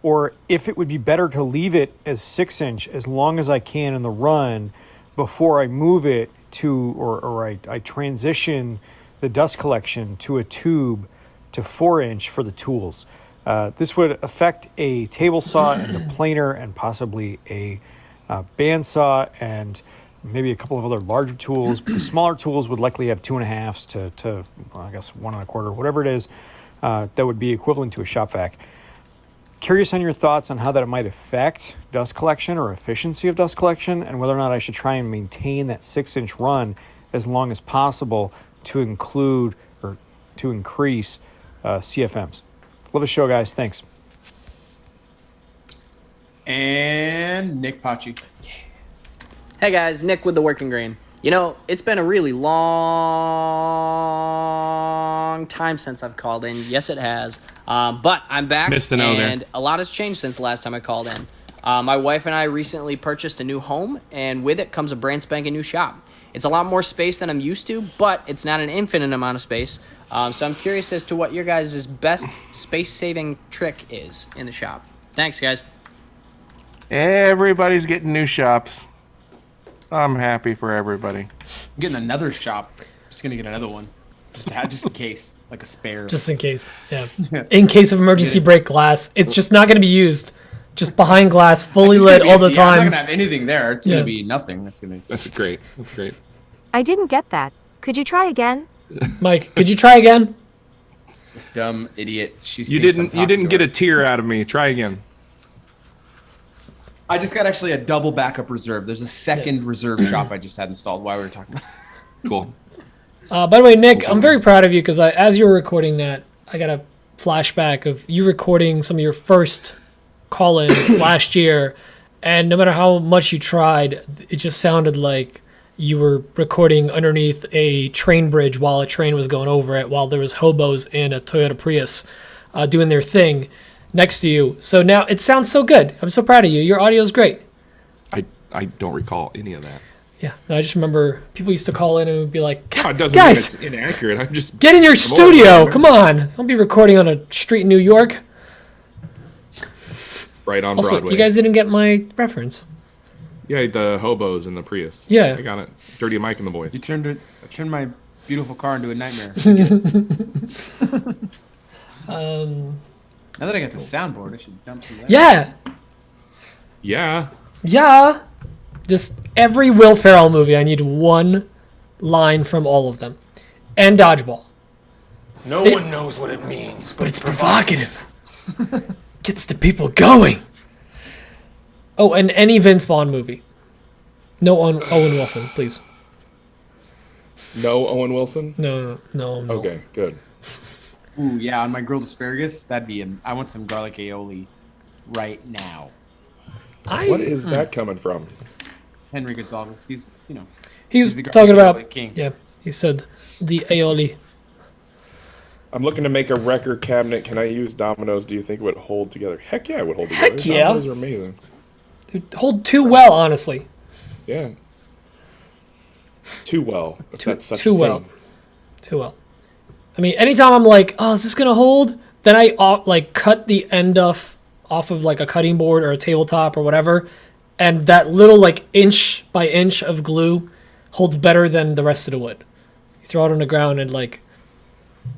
or if it would be better to leave it as 6-inch as long as I can in the run before I move it to, or I transition the dust collection to a tube to 4-inch for the tools. This would affect a table saw and a planer and possibly a bandsaw and maybe a couple of other larger tools. But the smaller tools would likely have 2.5s to I guess 1.25, whatever it is, that would be equivalent to a shop vac. Curious on your thoughts on how that might affect dust collection or efficiency of dust collection, and whether or not I should try and maintain that 6-inch run as long as possible to include or to increase CFMs. Love the show, guys. Thanks. And Nick Pachi. Hey guys, Nick with the Working Grain. It's been a really long time since I've called in. Yes, it has. But I'm back, Missed the know and there. a lot has changed since the last time I called in. My wife and I recently purchased a new home, and with it comes a brand spanking new shop. It's a lot more space than I'm used to, but it's not an infinite amount of space. So I'm curious as to what your guys' best space-saving trick is in the shop. Thanks, guys. Everybody's getting new shops. I'm happy for everybody. I'm getting another shop. Just gonna get another one, just in case, like a spare. Just in case, yeah. In case of emergency break glass, it's just not going to be used. Just behind glass, fully It's gonna lit be all the empty. I'm not time. gonna have anything there. It's Yeah. gonna be nothing. That's great. That's great. I didn't get that. Could you try again? Mike, could you try again? This dumb idiot. You didn't get a tear out of me. Try again. I just got actually a double backup reserve. There's a second reserve shop I just had installed while we were talking about. Cool. By the way, Nick, I'm very proud of you because as you were recording that, I got a flashback of you recording some of your first call-ins last year, and no matter how much you tried, it just sounded like you were recording underneath a train bridge while a train was going over it, while there was hobos in a Toyota Prius doing their thing next to you. So now it sounds so good. I'm so proud of you. Your audio is great. I don't recall any of that. Yeah, no, I just remember people used to call in and would be like, God, doesn't guys, mean it's inaccurate. I'm just get in your I'm studio. old, Come on. Don't be recording on a street in New York. right on Also, Broadway. you guys didn't get my reference. Yeah, the hobos in the Prius. Yeah. I got it. Dirty Mike and the boys. I turned my beautiful car into a nightmare. Now that I got the soundboard, I should dump some of that. Yeah. Yeah. Yeah. Just every Will Ferrell movie, I need one line from all of them. And Dodgeball. No one knows what it means, But it's provocative. Gets the people going. Oh, and any Vince Vaughn movie. No Owen Wilson, please. No Owen Wilson? No. Okay, good. Ooh, yeah, on my grilled asparagus, that'd be I want some garlic aioli right now. What is that coming from? Henry Gonzalez, he's He was the talking garlic about, aioli king. yeah, he said the aioli. I'm looking to make a record cabinet. Can I use dominoes? Do you think it would hold together? Heck yeah, it would hold together. Heck yeah. Dominoes are amazing. They hold too well, honestly. Yeah. Too well. If that's such Too a well. thing. Too well. I mean, anytime I'm like, oh, is this gonna hold? Then I cut the end off of like a cutting board or a tabletop or whatever, and that little like inch by inch of glue holds better than the rest of the wood. You throw it on the ground and like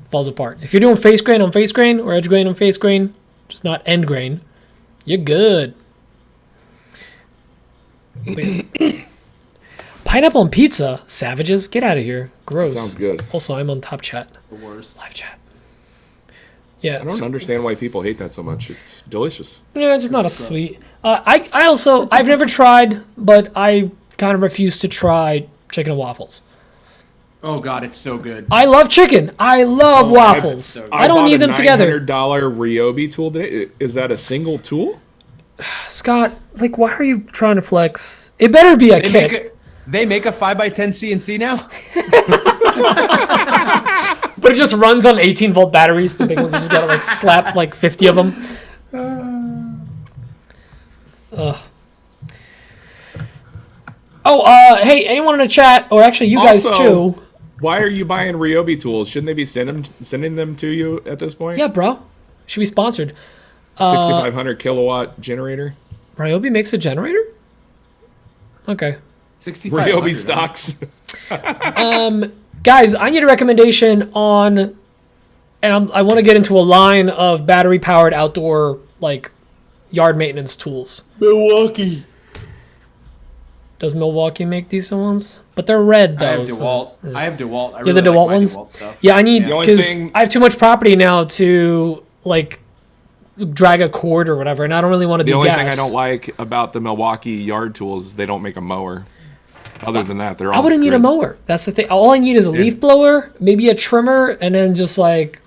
falls apart. If you're doing face grain on face grain or edge grain on face grain, just not end grain, you're good. Pineapple on pizza, savages, get out of here. Gross. Sounds good. Also, I'm on top chat. The worst. Live chat. Yeah, I don't understand why people hate that so much. It's delicious. yeah, just not a sweet. I've never tried, but I kind of refuse to try chicken and waffles. Oh god, it's so good. I love chicken. I love waffles. so good. I don't need them together. $900 Ryobi tool today. Is that a single tool? Scott, like, why are you trying to flex? It better be a kit. They make a 5x10 CNC now? But it just runs on 18-volt batteries. The big ones, you just gotta like slap like 50 of them. Hey, anyone in the chat, or actually you guys Also, too. Why are you buying Ryobi tools? Shouldn't they be sending them to you at this point? Yeah, bro. Should be sponsored. 6,500 kilowatt generator. Ryobi makes a generator? Okay. 6500. Ryobi stocks. Guys, I need a recommendation on, and I want to get into a line of battery-powered outdoor, like, yard maintenance tools. Milwaukee. Does Milwaukee make decent ones? But they're red, though. I have Dewalt. I have Dewalt. I You have the really Dewalt like my ones? Dewalt stuff. Yeah, I need, The only because thing- I have too much property now to, like, drag a cord or whatever, and I don't really want to The do only gas. thing I don't like about the Milwaukee yard tools is they don't make a mower. Other than that, they're all I wouldn't need a good. mower. That's the thing. All I need is a leaf blower, maybe a trimmer, and then just like,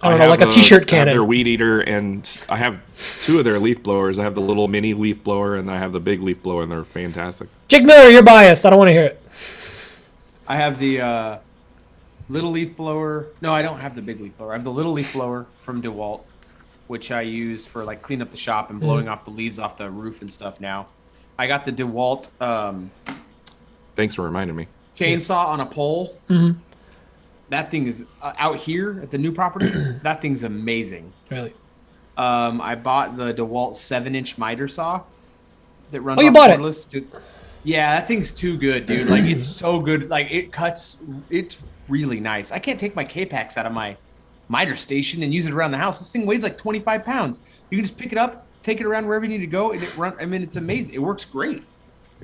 I don't know, like a t-shirt I have their cannon. weed eater, and I have two of their leaf blowers. I have the little mini leaf blower, and I have the big leaf blower, and they're fantastic. Jake Miller, you're biased. I don't want to hear it. I have the little leaf blower. No, I don't have the big leaf blower. I have the little leaf blower from Dewalt, which I use for like cleaning up the shop and blowing off the leaves off the roof and stuff now. I got the Dewalt Thanks for reminding me. chainsaw on a pole. That thing is out here at the new property. That thing's amazing. Really? I bought the Dewalt 7-inch miter saw that runs. Oh, you off bought it? cordless. Dude, yeah, that thing's too good, dude. Like it's so good. Like it cuts. It's really nice. I can't take my K-Pax out of my miter station and use it around the house. This thing weighs like 25 pounds. You can just pick it up, take it around wherever you need to go, and I mean, it's amazing. It works great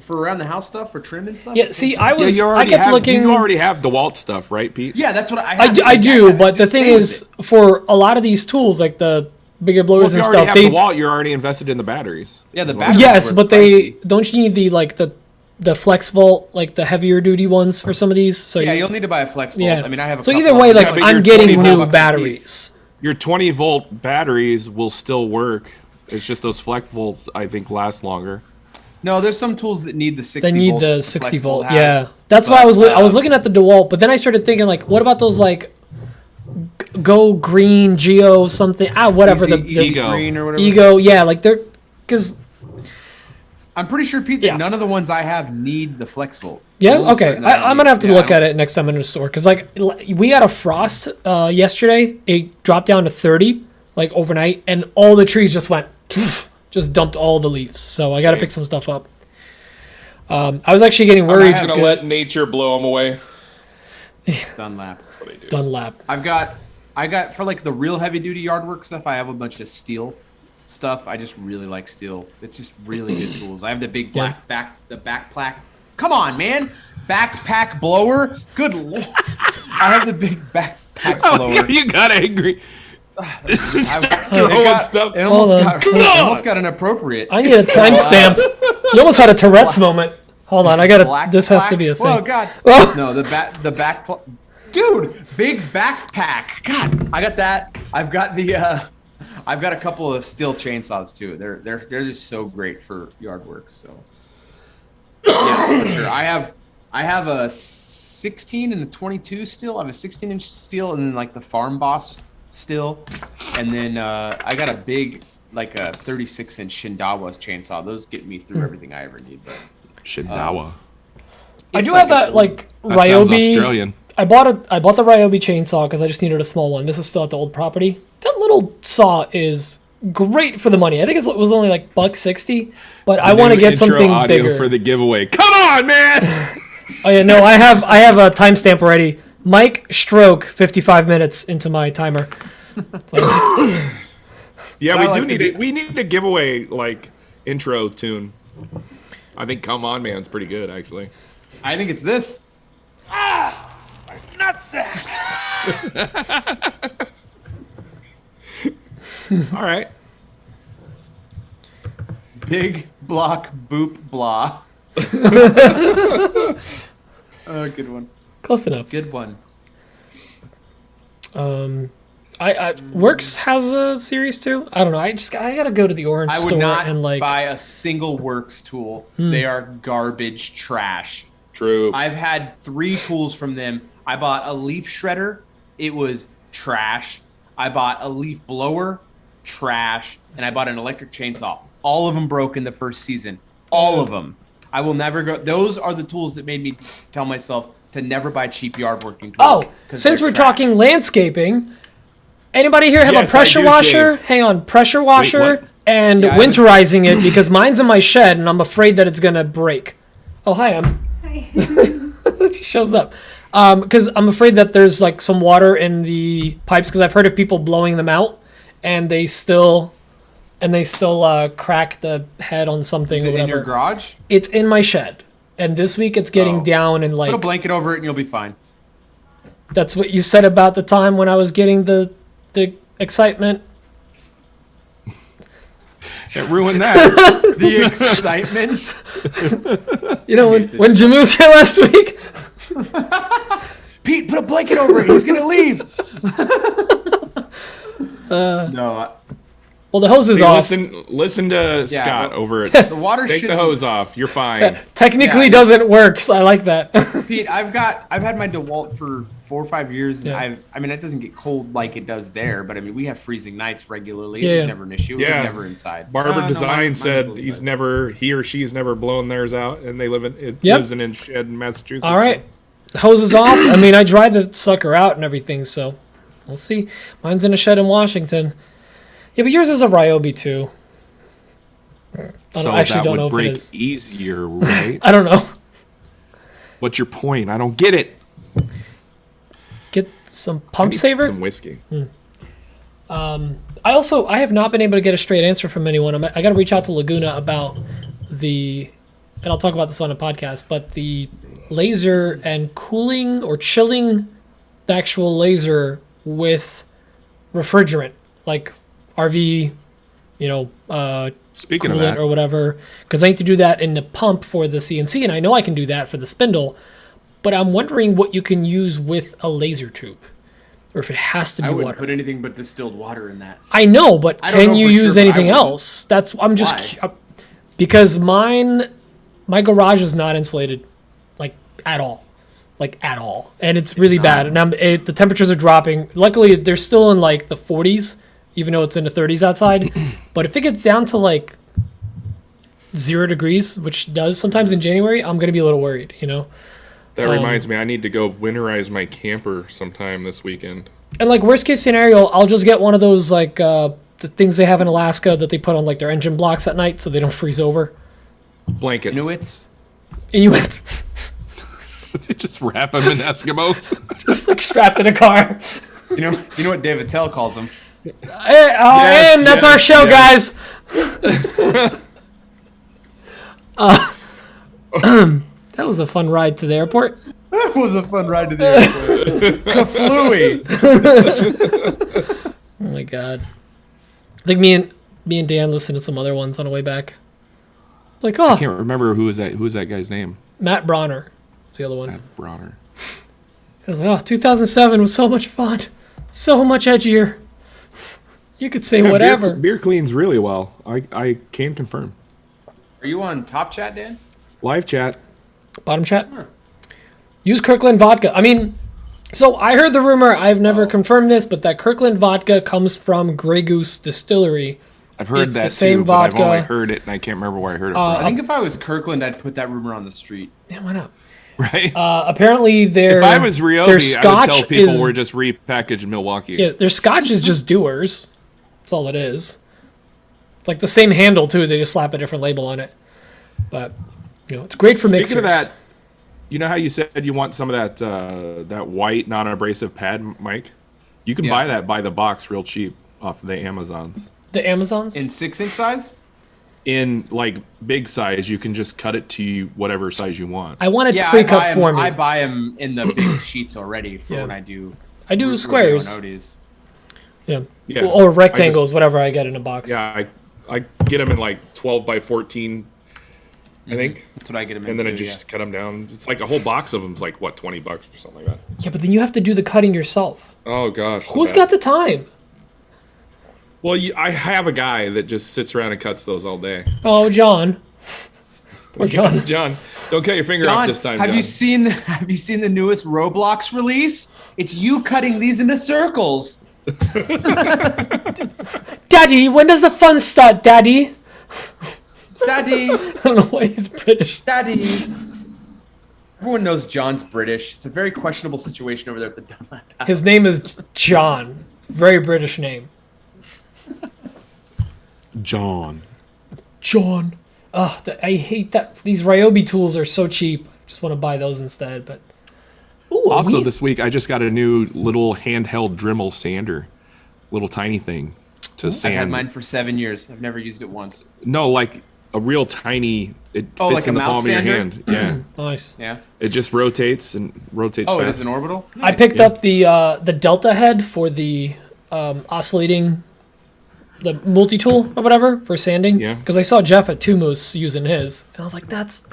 for around the house stuff, for trim and stuff. Yeah. See, I was. you I already kept have, looking. You already have DeWalt stuff, right, Pete? Yeah, that's what I I have. do, but the just thing stay with is, it. for a lot of these tools, like the bigger Well, blowers if you and already stuff, have they DeWalt, you're already invested in the batteries. Yeah, the As well. batteries. yes, were but they pricey. don't you need the flex volt, like the heavier duty ones for some of these. So Yeah, you, you'll need to buy a flex volt. yeah. I mean, I have a so couple either of way, them. like Yeah, but I'm you're getting 25 new bucks a batteries. Your 20-volt batteries will still work. It's just those flex volts, I think, last longer. No, there's some tools that need the 60 They need volts the that 60 flex volt. has. Yeah, that's why I was looking at the DeWalt, but then I started thinking like, what about those like Go Green Geo something? Whatever the Ego. Green or whatever. Ego. Yeah, like they're because I'm pretty sure, Pete, that Yeah. none of the ones I have need the flex volt. yeah. Those Okay, certain that I I'm don't gonna have to need. look Yeah, at it next time I'm in the store because like we had a frost yesterday. It dropped down to 30 like overnight, and all the trees just went just dumped all the leaves. So I got to Same. pick some stuff up. I was actually getting I'm worried. just gonna let nature blow them away. Dunlap. That's what I do. Dunlap. I got for like the real heavy duty yard work stuff. I have a bunch of steel stuff. I just really like steel. It's just really good tools. I have the big black backpack. Come on, man, backpack blower. Good lord, I have the big backpack blower. You got angry. Start It throwing stuff. almost got inappropriate. I need a timestamp. You almost had a Tourette's moment. Hold on, I gotta. This has to be a thing. Oh god. Oh. No, the back. Dude, big backpack. God, I got that. I've got the. I've got a couple of steel chainsaws too. They're just so great for yard work. So. Yeah, for sure. I have a 16 and a 22 steel. I have a 16-inch steel and then like the Farm Boss steel, and then I got a big like a 36-inch Shindawa chainsaw. Those get me through everything I ever need. But Shindawa. I do have that like That sounds Ryobi. Australian. I bought the Ryobi chainsaw because I just needed a small one. This is still at the old property. That little saw is great for the money. I think it was only like $1.60, but I want to get something audio bigger for the giveaway. Come on, man! Oh yeah, no, I have a timestamp already. Mike stroke 55 minutes into my timer. Yeah, I we like do need to it. We need a giveaway like intro tune. I think "Come On, Man's pretty good, actually. I think it's this. All right. Big block boop blah. Good one. Close enough. Good one. I Works has a series too. I don't know. I gotta go to the orange I would store not and like buy a single Works tool. They are garbage trash. True. I've had 3 tools from them. I bought a leaf shredder. It was trash. I bought a leaf blower. Trash. And I bought an electric chainsaw. All of them broke in the first season. All of them. I will never go. Those are the tools that made me tell myself to never buy cheap yard working tools. Oh, 'cause since they're we're trash. talking landscaping, anybody here have Yes, a pressure I do washer? shave. Hang on, pressure washer what? and Yeah, winterizing it because mine's in my shed and I'm afraid that it's gonna break. Oh, hi, Hi. she shows up. Because I'm afraid that there's like some water in the pipes because I've heard of people blowing them out and they still crack the head on something Is or it whatever. in your garage? It's in my shed. And this week it's getting Oh. down and like Put a blanket over it and you'll be fine. that's what you said about the time when I was getting the excitement. Can't ruin that. The excitement. You know, when Jimmy was here last week. Pete, put a blanket over it. He's going to leave. No. Well, the hose is See, off. listen to Scott well, over it. The water Take the shouldn't- hose off. You're fine. Technically Yeah. doesn't work, so I like that. Pete, I've had my Dewalt for 4 or 5 years, and Yeah. I mean, it doesn't get cold like it does there, but I mean, we have freezing nights regularly. Yeah. It was never an issue. It Yeah. was never inside. Barber No, Design mine said was he's inside. never, he or she's never blown theirs out, and they lives in a shed in Massachusetts. All right. Hose is off. I mean, I dried the sucker out and everything, so we'll see. Mine's in a shed in Washington. Yeah, but yours is a Ryobi too. So actually that don't know would if it break is. easier, right? I don't know. What's your point? I don't get it. Get some I pump need saver. Some whiskey. I have not been able to get a straight answer from anyone. I got to reach out to Laguna about and I'll talk about this on a podcast, but the laser and cooling or chilling the actual laser with refrigerant, like RV, Speaking of coolant that, or whatever, because I need to do that in the pump for the CNC, and I know I can do that for the spindle, but I'm wondering what you can use with a laser tube, or if it has to be I wouldn't water. put anything but distilled water in that. I know, but I don't can know you for use sure, but I anything wouldn't. else? I'm just Why? because my garage is not insulated, like at all, and it's really bad. And the temperatures are dropping. Luckily, they're still in like the 40s, even though it's in the 30s outside. But if it gets down to like 0 degrees, which does sometimes in January, I'm gonna be a little worried. that reminds me, I need to go winterize my camper sometime this weekend. And like worst case scenario, I'll just get one of those like the things they have in Alaska that they put on like their engine blocks at night so they don't freeze over. Blankets. Inuits. Inuit. Just wrap them in Eskimos. Just like strapped in a car. You know what David Tell calls them? And that's our show, guys. That was a fun ride to the airport. That was a fun ride to the airport. Kaflooey. Oh my god. I think me and Dan listened to some other ones on the way back. Like, I can't remember who was that guy's name. Matt Bronner was the other one. Matt Bronner. I was like, 2007 was so much fun. So much edgier. You could say whatever. Beer cleans really well. I can confirm. Are you on Top Chat, Dan? Live chat. Bottom chat. Use Kirkland vodka. I mean, so I heard the rumor, I've never confirmed this, but that Kirkland vodka comes from Grey Goose Distillery. I've heard It's that the same too, vodka. but I've only heard it, and I can't remember where I heard it from. I think if I was Kirkland, I'd put that rumor on the street. Yeah, why not? Right? Apparently, their if I was Ryobi, their I would scotch tell people is, we're just repackaged in Milwaukee. Yeah, their scotch is just Dewar's. That's all it is. It's like the same handle, too. They just slap a different label on it. But, it's great for mixers. Speaking of that, you know how you said you want some of that white non-abrasive pad, Mike? You can buy that by the box real cheap off the Amazons. The Amazons? In 6-inch size? In like big size, you can just cut it to whatever size you want. I want it pre-cut for me. I buy them in the big sheets already for when I do. I do squares. Yeah. Or rectangles, whatever I get in a box. Yeah, I get them in like 12 by 14, I think. That's what I get them in. And then I just cut them down. It's like a whole box of them is like, what, $20 or something like that. Yeah, but then you have to do the cutting yourself. Oh, gosh. Who's got the time? Well, I have a guy that just sits around and cuts those all day. Oh, John. Or John. John, don't cut your finger off this time, Have John. you seen the newest Roblox release? It's you cutting these into circles. Daddy, when does the fun start, Daddy? Daddy. I don't know why he's British. Daddy. Everyone knows John's British. It's a very questionable situation over there at the Dunlap House. His name is John. Very British name. John. Oh, I hate that. These Ryobi tools are so cheap. I just want to buy those instead. But also this week, I just got a new little handheld Dremel Sander, little tiny thing to sand. I've had mine for 7 years. I've never used it once. No, like a real tiny. It fits like in a the palm mouse of your sander? hand. Yeah. Nice. Yeah. It just rotates and rotates. Oh, fast. it is an orbital. I picked up the Delta head for the oscillating, the multi-tool or whatever for sanding. Yeah. Because I saw Jeff at Two Moose using his, and I was like, that's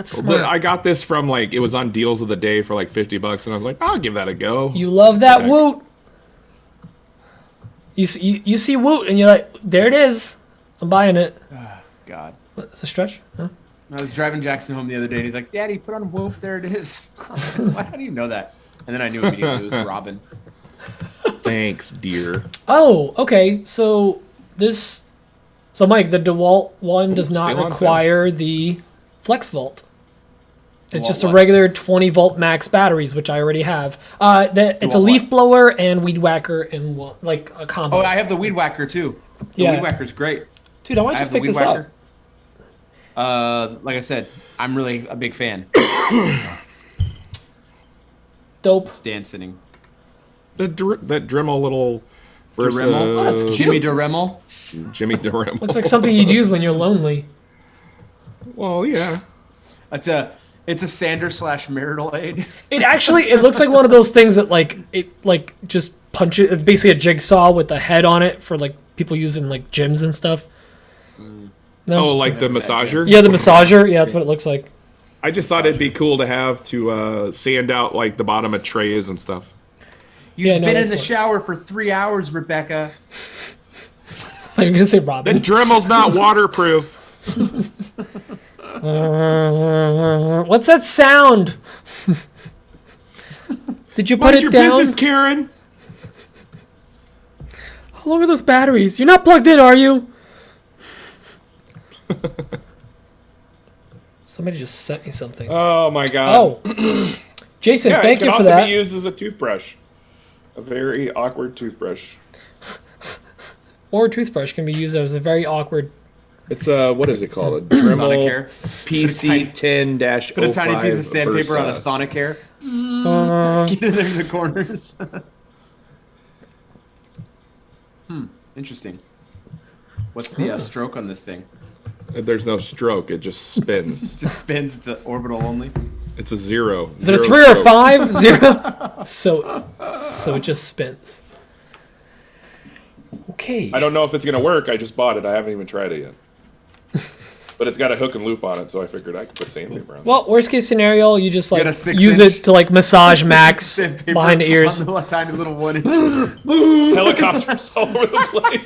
smart. I got this from it was on deals of the day for like $50, and I was like, I'll give that a go. You love that Woot. You see Woot, and you're like, there it is. I'm buying it. God. What, it's a stretch? Huh? I was driving Jackson home the other day, and he's like, "Daddy, put on Whoop. There it is." Why do you know that? And then I knew immediately it was Robin. Thanks, dear. Oh, okay. So Mike, the Dewalt one does not require the Flex Volt. It's just a regular 20 volt max batteries, which I already have. It's a leaf blower and weed whacker in like a combo. Oh, I have the weed whacker too. The weed whacker's great. Dude, I might just pick this up. Like I said, I'm really a big fan. Dope. Stand sitting. That Dremel little Dremel? Oh, that's cute. Jimmy Dremel. Jimmy Dremel. Looks like something you'd use when you're lonely. Well, yeah. It's a sander / marital aid. It looks like one of those things that just punches. It's basically a jigsaw with a head on it for like people using like gyms and stuff. No? Oh, like the massager? Yeah, the massager. Yeah, that's what it looks like. I just thought it'd be cool to have to sand out like the bottom of trays and stuff. You've been in the shower for 3 hours, Rebecca. I'm gonna say Robin. The Dremel's not waterproof. What's that sound? Did you put Mind it your down? business, Karen. How long are those batteries? You're not plugged in, are you? Somebody just sent me something. Oh my god. Oh, Jason, yeah, thank you for that. It can also that. be used as a toothbrush. A very awkward toothbrush. Or a toothbrush can be used as a very awkward. It's what is it called? A Dremel Sonicare. PC 10-05. Put a tiny piece of sandpaper on a Sonicare. Get in there in the corners. Interesting. What's the stroke on this thing? There's no stroke. It just spins. It just spins. It's orbital only. It's a 0. Is it a 3 Zero or stroke. 5? 0. So it just spins. Okay. I don't know if it's gonna work. I just bought it. I haven't even tried it yet. But it's got a hook and loop on it, so I figured I could put sandpaper on it. Well, worst case scenario, you just like Get a 6 use inch it to like massage Max Sandpaper behind the ears. On the tiny little 1 inch. Helicopters all over the place.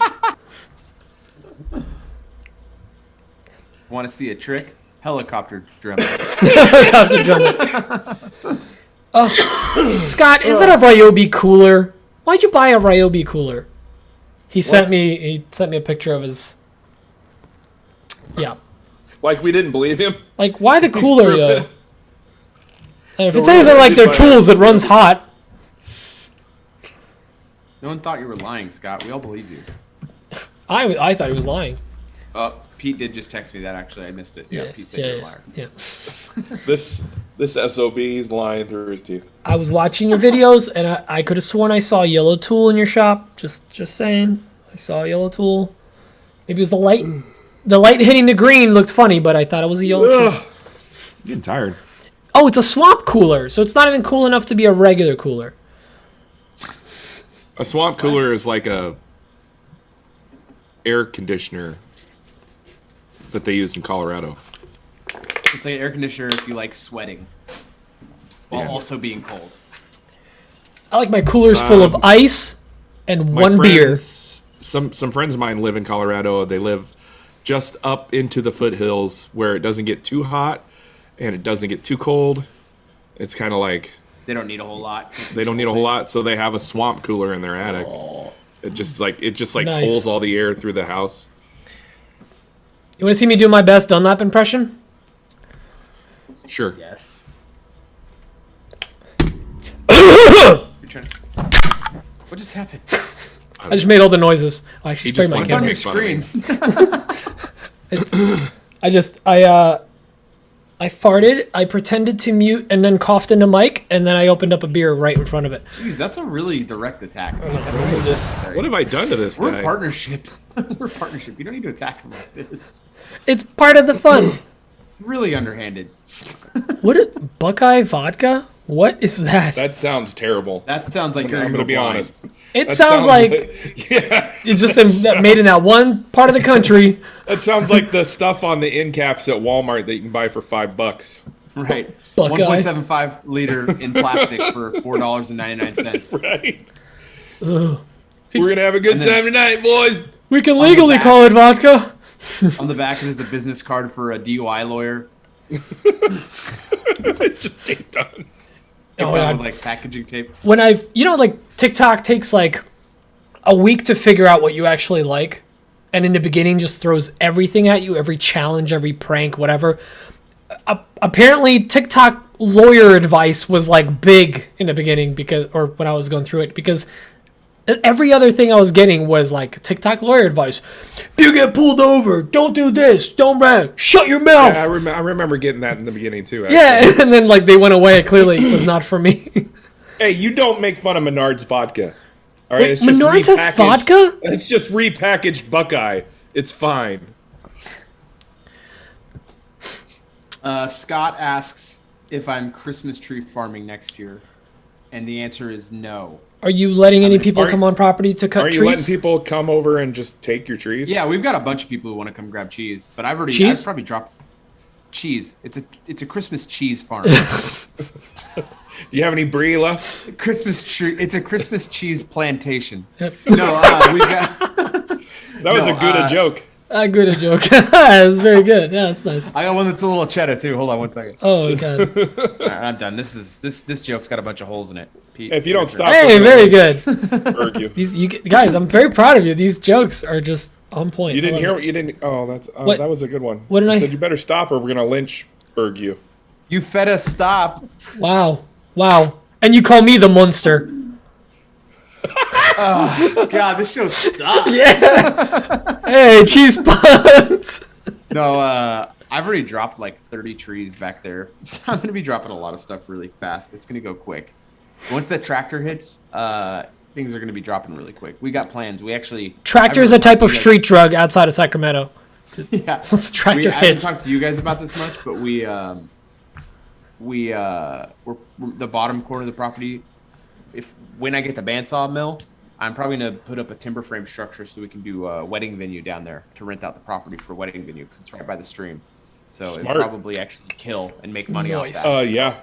Want to see a trick? Helicopter Dremel. Helicopter Dremel. Scott, is that a Ryobi cooler? Why'd you buy a Ryobi cooler? He sent me a picture of his. Yeah. Like we didn't believe him. Like, why the cooler, screwed though? it. And if No, it's we're anything not like their gonna buy tools, it runs hot. No one thought you were lying, Scott. We all believe you. I thought he was lying. Pete did just text me that, actually. I missed it. Yeah, Pete said you're a liar. Yeah. This SOB is lying through his teeth. I was watching your videos, and I could have sworn I saw a yellow tool in your shop. Just saying. I saw a yellow tool. Maybe it was the light. The light hitting the green looked funny, but I thought it was a yellow tool. I'm getting tired. Oh, it's a swamp cooler, so it's not even cool enough to be a regular cooler. A swamp cooler is like a air conditioner that they use in Colorado. It's like an air conditioner if you like sweating while also being cold. I like my coolers full of ice and My one beer. friends- Some friends of mine live in Colorado. They live just up into the foothills where it doesn't get too hot and it doesn't get too cold. It's kind of like They don't need a whole lot. they don't need a whole lot, so they have a swamp cooler in their attic. It just Nice. pulls all the air through the house. You want to see me do my best Dunlap impression? Sure. Yes. You're trying to... What just happened? I just made all the noises. I actually He just sprayed my wants It's on to your make fun of screen. me. I farted, I pretended to mute, and then coughed in the mic, and then I opened up a beer right in front of it. Jeez, that's a really direct attack. What have I done to this We're guy? a partnership. We're a partnership. You don't need to attack him like this. It's part of the fun. Really underhanded. What is Buckeye vodka? What is that? That sounds terrible. That sounds like you're I'm gonna gonna be blind. honest. It That sounds like yeah. it's just made in that one part of the country. That sounds like the stuff on the end caps at Walmart that you can buy for $5. Right. Buckeye. 1.75 liter in plastic for $4.99. Right. Ugh. We're gonna have a good And then- time tonight, boys. We can legally call it vodka. On the back, there's a business card for a DUI lawyer. Just taped on. Taped Oh, on God. with like packaging tape. When like TikTok takes like a week to figure out what you actually like, and in the beginning just throws everything at you, every challenge, every prank, whatever. Apparently TikTok lawyer advice was like big in the beginning or when I was going through it, because every other thing I was getting was like TikTok lawyer advice. If you get pulled over, don't do this, don't run, shut your mouth. Yeah, I remember getting that in the beginning too. Actually. Yeah, and then like they went away. It clearly was not for me. Hey, you don't make fun of Menard's vodka. All right, Wait, it's just Menards has repackaged- vodka? It's just repackaged Buckeye. It's fine. Scott asks if I'm Christmas tree farming next year, and the answer is no. Are you letting any people aren't- come on property to cut Aren't you letting trees? people come over and just take your trees? Yeah, we've got a bunch of people who want to come grab cheese, but I've Cheese? probably dropped cheese. It's a Christmas cheese farm. Do you have any brie left? Christmas tree. It's a Christmas cheese plantation. Yep. No, we've got. That was No, a good joke. Good a joke. That's very good. Yeah, that's nice. I got one that's a little cheddar too. Hold on one second. Oh god. All right, I'm done. This joke's got a bunch of holes in it. Pete, If you don't stop, Hey, very good. Berg you. Guys, I'm very proud of you. These jokes are just on point. You didn't I love hear it. what you didn't. Oh, that's What? that was a good one. What did I I- said? You better stop, or we're gonna lynch Berg you. You fed us. Stop. Wow. And you call me the monster. God, this show sucks. Yeah. Hey, cheese puns. No, I've already dropped like 30 trees back there. I'm going to be dropping a lot of stuff really fast. It's going to go quick. Once that tractor hits, things are going to be dropping really quick. We got plans. We actually... Tractor is a type of street drug outside of Sacramento. Yeah. Once the tractor I haven't hits. talked to you guys about this much, but we're the bottom corner of the property. When I get the bandsaw mill, I'm probably going to put up a timber frame structure so we can do a wedding venue down there to rent out the property for a wedding venue because it's right by the stream. So it'll probably actually kill and make money off that. Yeah.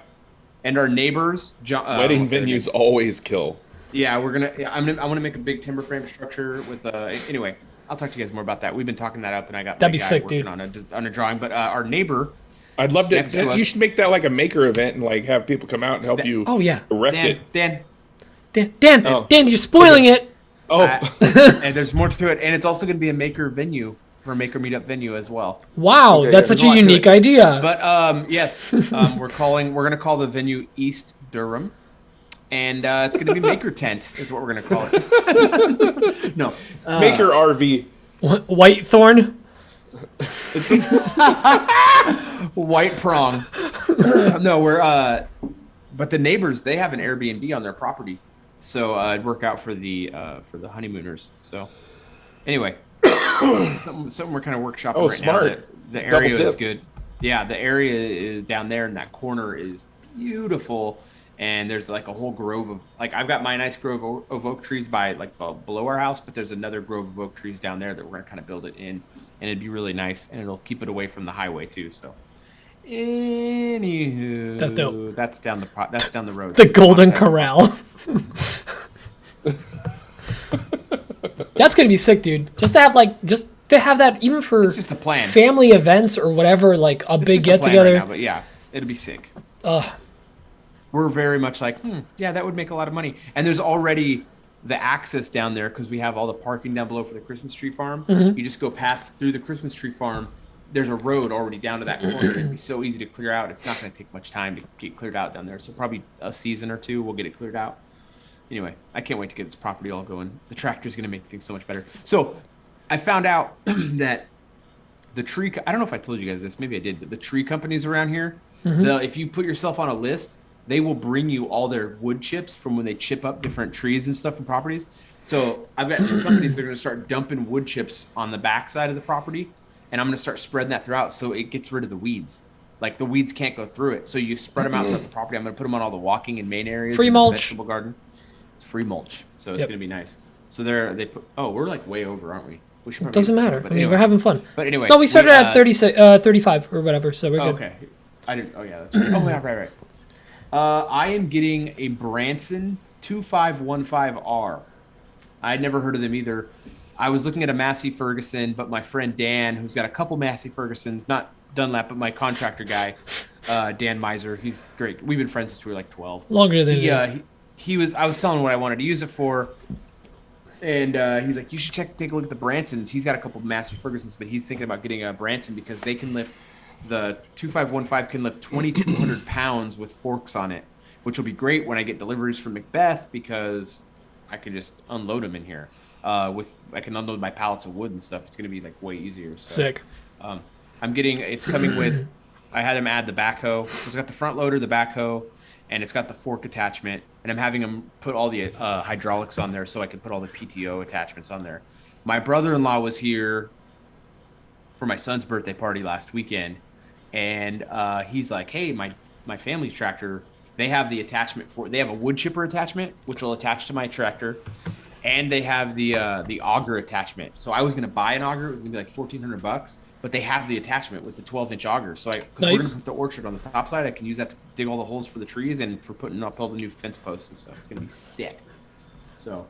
And our neighbors, wedding venues always kill. Yeah, I want to make a big timber frame structure with anyway, I'll talk to you guys more about that. We've been talking that up, and I got That'd my be guy sick, working dude. on a drawing. But our neighbor, I'd love to. next to us- You should make that like a maker event and like have people come out and help you. Oh, yeah. Erect it. Dan, Dan, you're spoiling it. Oh, and there's more to it, and it's also going to be a maker venue for a maker meetup venue as well. Wow, Okay, that's there's such a a lot to unique it. idea. But yes, we're going to call the venue East Durham, and it's going to be Maker Tent is what we're going to call it. No, maker RV. White Thorn? it's gonna White Prong. No, but the neighbors, they have an Airbnb on their property, so it'd work out for the honeymooners. So anyway, something we're kind of workshopping right smart. now. The area Double is dip. good. Yeah, the area is down there, and that corner is beautiful. And there's like a whole grove of I've got my nice grove of oak trees by below our house, but there's another grove of oak trees down there that we're gonna kind of build it in, and it'd be really nice, and it'll keep it away from the highway too. So, anywho, That's dope. That's down the road. The Golden Corral. That's gonna be sick, dude. Just to have that even for It's just a plan. family events or whatever, like a It's big just a get plan together. right now, but yeah, it'll be sick. We're very much like, yeah, that would make a lot of money. And there's already the access down there because we have all the parking down below for the Christmas tree farm. Mm-hmm. You just go past through the Christmas tree farm. There's a road already down to that corner. It'd be so easy to clear out. It's not going to take much time to get cleared out down there. So probably a season or two, we'll get it cleared out. Anyway, I can't wait to get this property all going. The tractor's going to make things so much better. So I found out that the tree, I don't know if I told you guys this, maybe I did, but the tree companies around here, if you put yourself on a list, they will bring you all their wood chips from when they chip up different trees and stuff from properties. So I've got two companies that are going to start dumping wood chips on the backside of the property, and I'm going to start spreading that throughout so it gets rid of the weeds. Like the weeds can't go through it. So you spread them out throughout the property. I'm going to put them on all the walking and main areas. Free in the mulch. vegetable garden. It's free mulch, so it's Yep. going to be nice. So they put. Oh, we're like way over, aren't we? We should probably Doesn't do the matter. show, I but mean, anyway. we're having fun. But anyway, No, we started at 35 or whatever, so we're good. Okay, I didn't. Oh yeah, that's right. Oh yeah, right. I am getting a Branson 2515R. I had never heard of them either. I was looking at a Massey Ferguson, but my friend Dan, who's got a couple Massey Fergusons, not Dunlap, but my contractor guy, Dan Miser, he's great. We've been friends since we were like 12. Longer than you. He was. I was telling him what I wanted to use it for, and he's like, "You should take a look at the Bransons." He's got a couple Massey Fergusons, but he's thinking about getting a Branson because they can lift. The 2515 can lift 2,200 pounds with forks on it, which will be great when I get deliveries from Macbeth because I can just unload them in here. I can unload my pallets of wood and stuff. It's going to be like way easier. So, Sick. it's coming with, I had him add the backhoe. So it's got the front loader, the backhoe, and it's got the fork attachment. And I'm having him put all the hydraulics on there so I can put all the PTO attachments on there. My brother-in-law was here for my son's birthday party last weekend. And he's like, hey, my family's tractor, they have the attachment they have a wood chipper attachment, which will attach to my tractor. And they have the auger attachment. So I was going to buy an auger. It was going to be like $1,400, but they have the attachment with the 12-inch auger. So because we're going to put the orchard on the top side, I can use that to dig all the holes for the trees and for putting up all the new fence posts and stuff. It's going to be sick. So,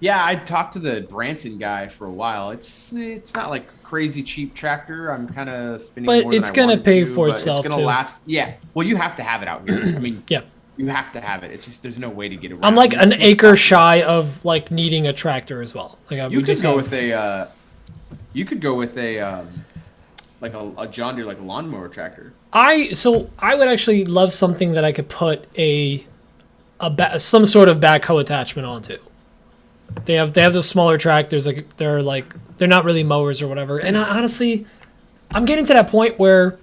yeah, I talked to the Branson guy for a while. It's not like a crazy cheap tractor. I'm kind of spending more than I wanted to. But it's going to pay for but itself, it's going to too. last. Yeah. Well, you have to have it out here. I mean, Yeah. you have to have it. It's just there's no way to get around. I'm like It's an too acre much. shy of like needing a tractor as well. Like You could go with a. You could go with a. Like a John Deere, like a lawnmower tractor. I would actually love something that I could put some sort of backhoe attachment onto. They have those smaller tractors, they're not really mowers or whatever. And honestly, I'm getting to that point where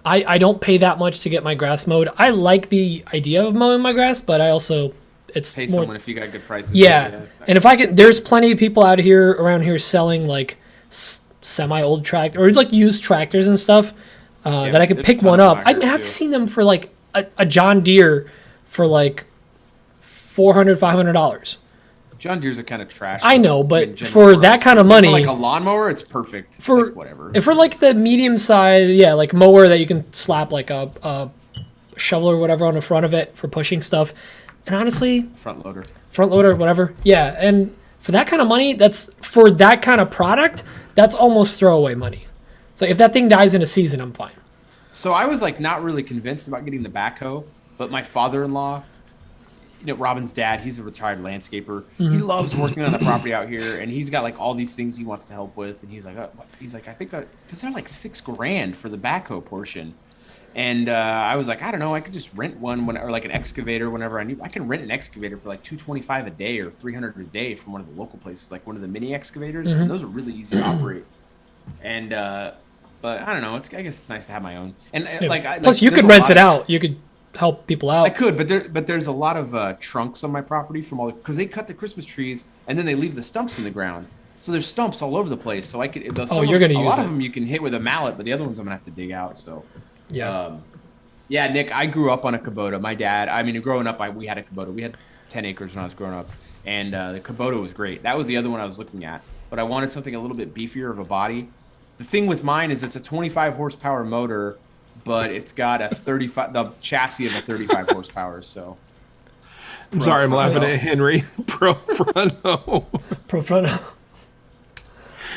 I don't pay that much to get my grass mowed. I like the idea of mowing my grass, but I also it's Pay more, someone if you got good prices. yeah. And if I can, there's plenty of people out here around here selling like semi-old tractor or like used tractors and stuff that I could there's pick a ton one of up. them I out here, have too. seen them for like a John Deere for like $400-$500. John Deere's are kind of trash. I know, in but general for price. that kind of For money, like a lawnmower, it's perfect. It's for like whatever. if for like the medium size, yeah, like mower that you can slap like a shovel or whatever on the front of it for pushing stuff. And honestly, Front loader, whatever. Yeah, and for that kind of money, that's for that kind of product, that's almost throwaway money. So if that thing dies in a season, I'm fine. So I was like not really convinced about getting the backhoe, but my father-in-law, you know, Robin's dad, he's a retired landscaper. He loves working on the property out here, and he's got like all these things he wants to help with. And he's like, I think, because they're like $6,000 for the backhoe portion. And I was like, I don't know, I could just rent one or like an excavator whenever I need. I can rent an excavator for like $225 a day or $300 a day from one of the local places, like one of the mini excavators. And those are really easy to operate. And but I don't know. I guess it's nice to have my own. And Plus, you could rent it out. You could help people out. I could, but there's a lot of trunks on my property from all because they cut the Christmas trees and then they leave the stumps in the ground. So there's stumps all over the place. So I could. You're gonna use a lot it. of them you can hit with a mallet, but the other ones I'm gonna have to dig out. So Yeah. Yeah, Nick, I grew up on a Kubota. My dad, I mean, growing up, we had a Kubota. We had 10 acres when I was growing up, and the Kubota was great. That was the other one I was looking at, but I wanted something a little bit beefier of a body. The thing with mine is it's a 25 horsepower motor, but it's got the chassis of a 35 horsepower. So I'm sorry, I'm laughing at Henry. Pro fronto. Pro fronto.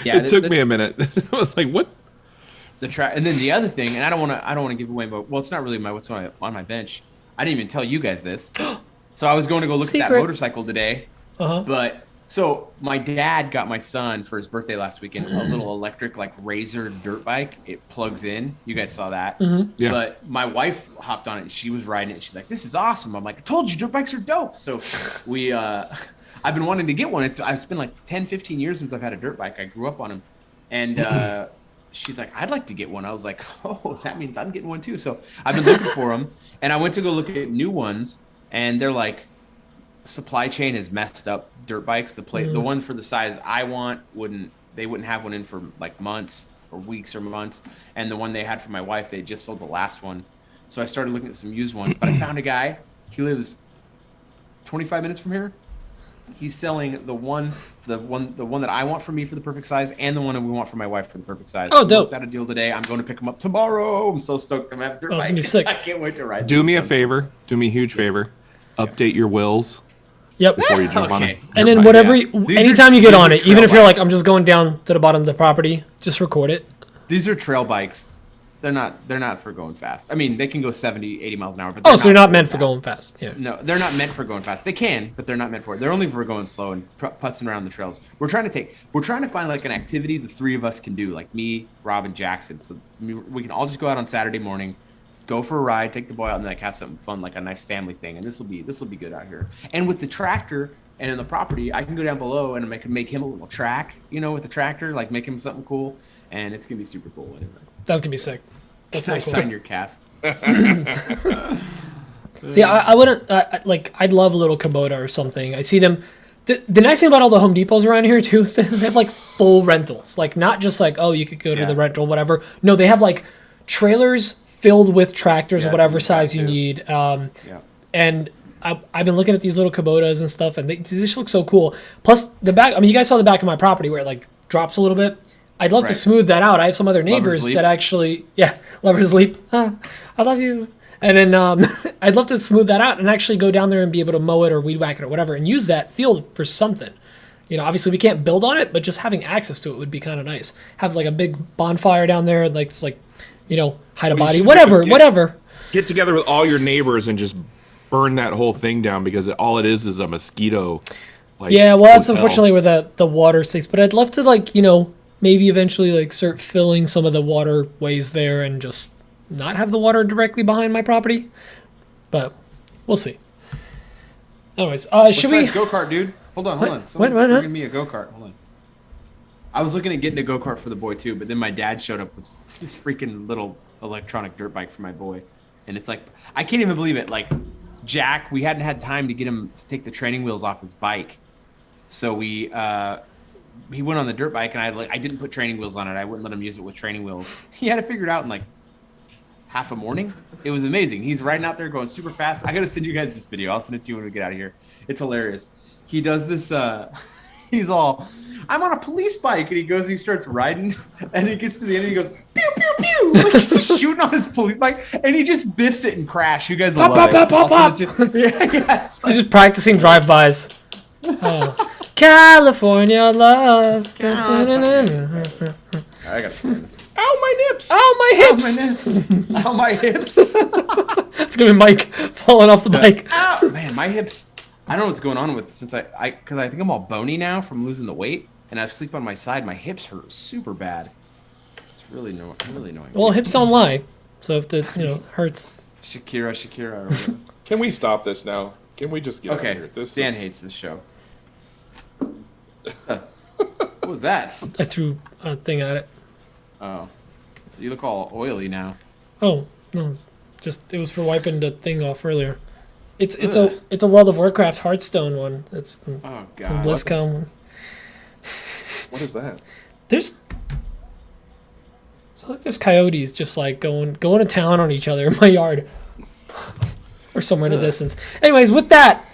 Yeah, It took me a minute. I was like, what? And then the other thing, and I don't want to give away, but well, it's not really what's on my bench. I didn't even tell you guys this. So I was going to go look at that motorcycle today. But so my dad got my son for his birthday last weekend a little electric like Razor dirt bike. It plugs in. You guys saw that. Yeah. But my wife hopped on it and she was riding it. And she's like, "This is awesome." I'm like, "I told you, dirt bikes are dope." So we I've been wanting to get one. It's been like 10, 15 years since I've had a dirt bike. I grew up on them. And she's like, "I'd like to get one." I was like, "Oh, that means I'm getting one too." So I've been looking for them, and I went to go look at new ones, and they're like, supply chain is messed up. Dirt bikes, the one for the size I want wouldn't have one in for like months or weeks or months, and the one they had for my wife, they just sold the last one. So I started looking at some used ones, but I found a guy. He lives 25 minutes from here. He's selling the one that I want for me for the perfect size, and the one that we want for my wife for the perfect size. Oh, dope! Got a deal today. I'm going to pick him up tomorrow. I'm so stoked. I'm having a dirt bike. Gonna be sick. I can't wait to ride. Do me a favor. Do me a huge favor. Update your wills Yep. before you jump on it. And then anytime you get on it, even if you're like, I'm just going down to the bottom of the property, just record it. These are trail bikes. They're not for going fast. I mean, they can go 70, 80 miles an hour. But So they're not meant for going fast. Yeah. No, they're not meant for going fast. They can, but they're not meant for it. They're only for going slow and putzing around the trails. We're trying to find like an activity the three of us can do, like me, Rob, and Jackson. So we can all just go out on Saturday morning, go for a ride, take the boy out, and like have something fun, like a nice family thing. And this will be good out here. And with the tractor and in the property, I can go down below and make him a little track, with the tractor, like make him something cool, and it's gonna be super cool. Anyway. That's gonna be sick. That's Can I so cool. sign your cast? See, I wouldn't I'd love a little Kubota or something. I see them. The nice thing about all the Home Depots around here too is they have like full rentals, like not just like, oh, you could go to the rental, whatever. No, they have like trailers filled with tractors, whatever size you need. And I've been looking at these little Kubotas and stuff, and they just look so cool. Plus the back. I mean, you guys saw the back of my property where it like drops a little bit. I'd love to smooth that out. I have some other neighbors that actually, lovers leap. I love you. And then I'd love to smooth that out and actually go down there and be able to mow it or weed whack it or whatever and use that field for something. Obviously we can't build on it, but just having access to it would be kind of nice. Have like a big bonfire down there, like hide a body, whatever. Get together with all your neighbors and just burn that whole thing down because all it is a mosquito. That's unfortunately where the water sticks. But I'd love to maybe eventually start filling some of the waterways there and just not have the water directly behind my property. But we'll see. Anyways, should we go-kart, dude? Hold on. What? Someone's What? bringing me a go-kart. Hold on. I was looking at getting a go-kart for the boy too, but then my dad showed up with this freaking little electronic dirt bike for my boy. And it's like, I can't even believe it. Like, Jack, we hadn't had time to get him to take the training wheels off his bike. So he went on the dirt bike, and I didn't put training wheels on it. I wouldn't let him use it with training wheels. He had it figured out in like half a morning. It was amazing. He's riding out there going super fast. I got to send you guys this video. I'll send it to you when we get out of here. It's hilarious. He does this, he's all, I'm on a police bike, and he starts riding, and he gets to the end, and he goes, pew, pew, pew, like he's just shooting on his police bike, and he just biffs it and crash. You guys will love it. I'll send it to you. Yeah, yes. He's just practicing drive-bys. Oh. California love. California. I gotta stand this. Ow, my nips! Ow, my hips! Ow, my nips! Ow, my hips! It's gonna be Mike falling off the bike. Ow! Man, my hips. I don't know what's going on with since because I think I'm all bony now from losing the weight, and I sleep on my side. My hips hurt super bad. It's really annoying. Well, hips don't lie, so if the hurts. Shakira. Can we stop this now? Can we just get out of Okay. here? Dan hates this show. What was that? I threw a thing at it. Oh, you look all oily now. Oh no, just it was for wiping the thing off earlier. It's a World of Warcraft Hearthstone one. It's from BlizzCon. What is that? There's coyotes just like going to town on each other in my yard or somewhere in the distance. Anyways, with that,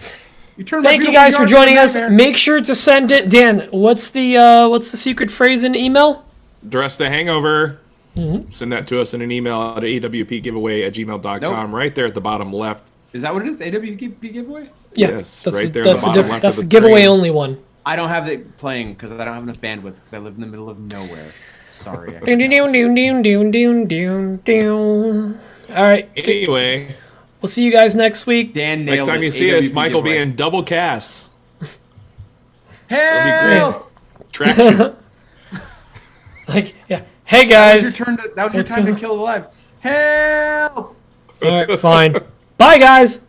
thank you guys for joining us. Make sure to send it. Dan, what's the secret phrase in email? Dress the hangover. Mm-hmm. Send that to us in an email at awpgiveaway@gmail.com. Nope. Right there at the bottom left. Is that what it is? AWP giveaway? Yeah, yes, that's right there. That's the giveaway only one. I don't have it playing because I don't have enough bandwidth because I live in the middle of nowhere. Sorry. All right. Anyway, we'll see you guys next week. Dan nailed next time it. you see AWP us, Mike will be giveaway. in double casts. Help! Traction. Like, yeah. Hey guys. That was your time to kill the live. Help! All right, fine. Bye guys.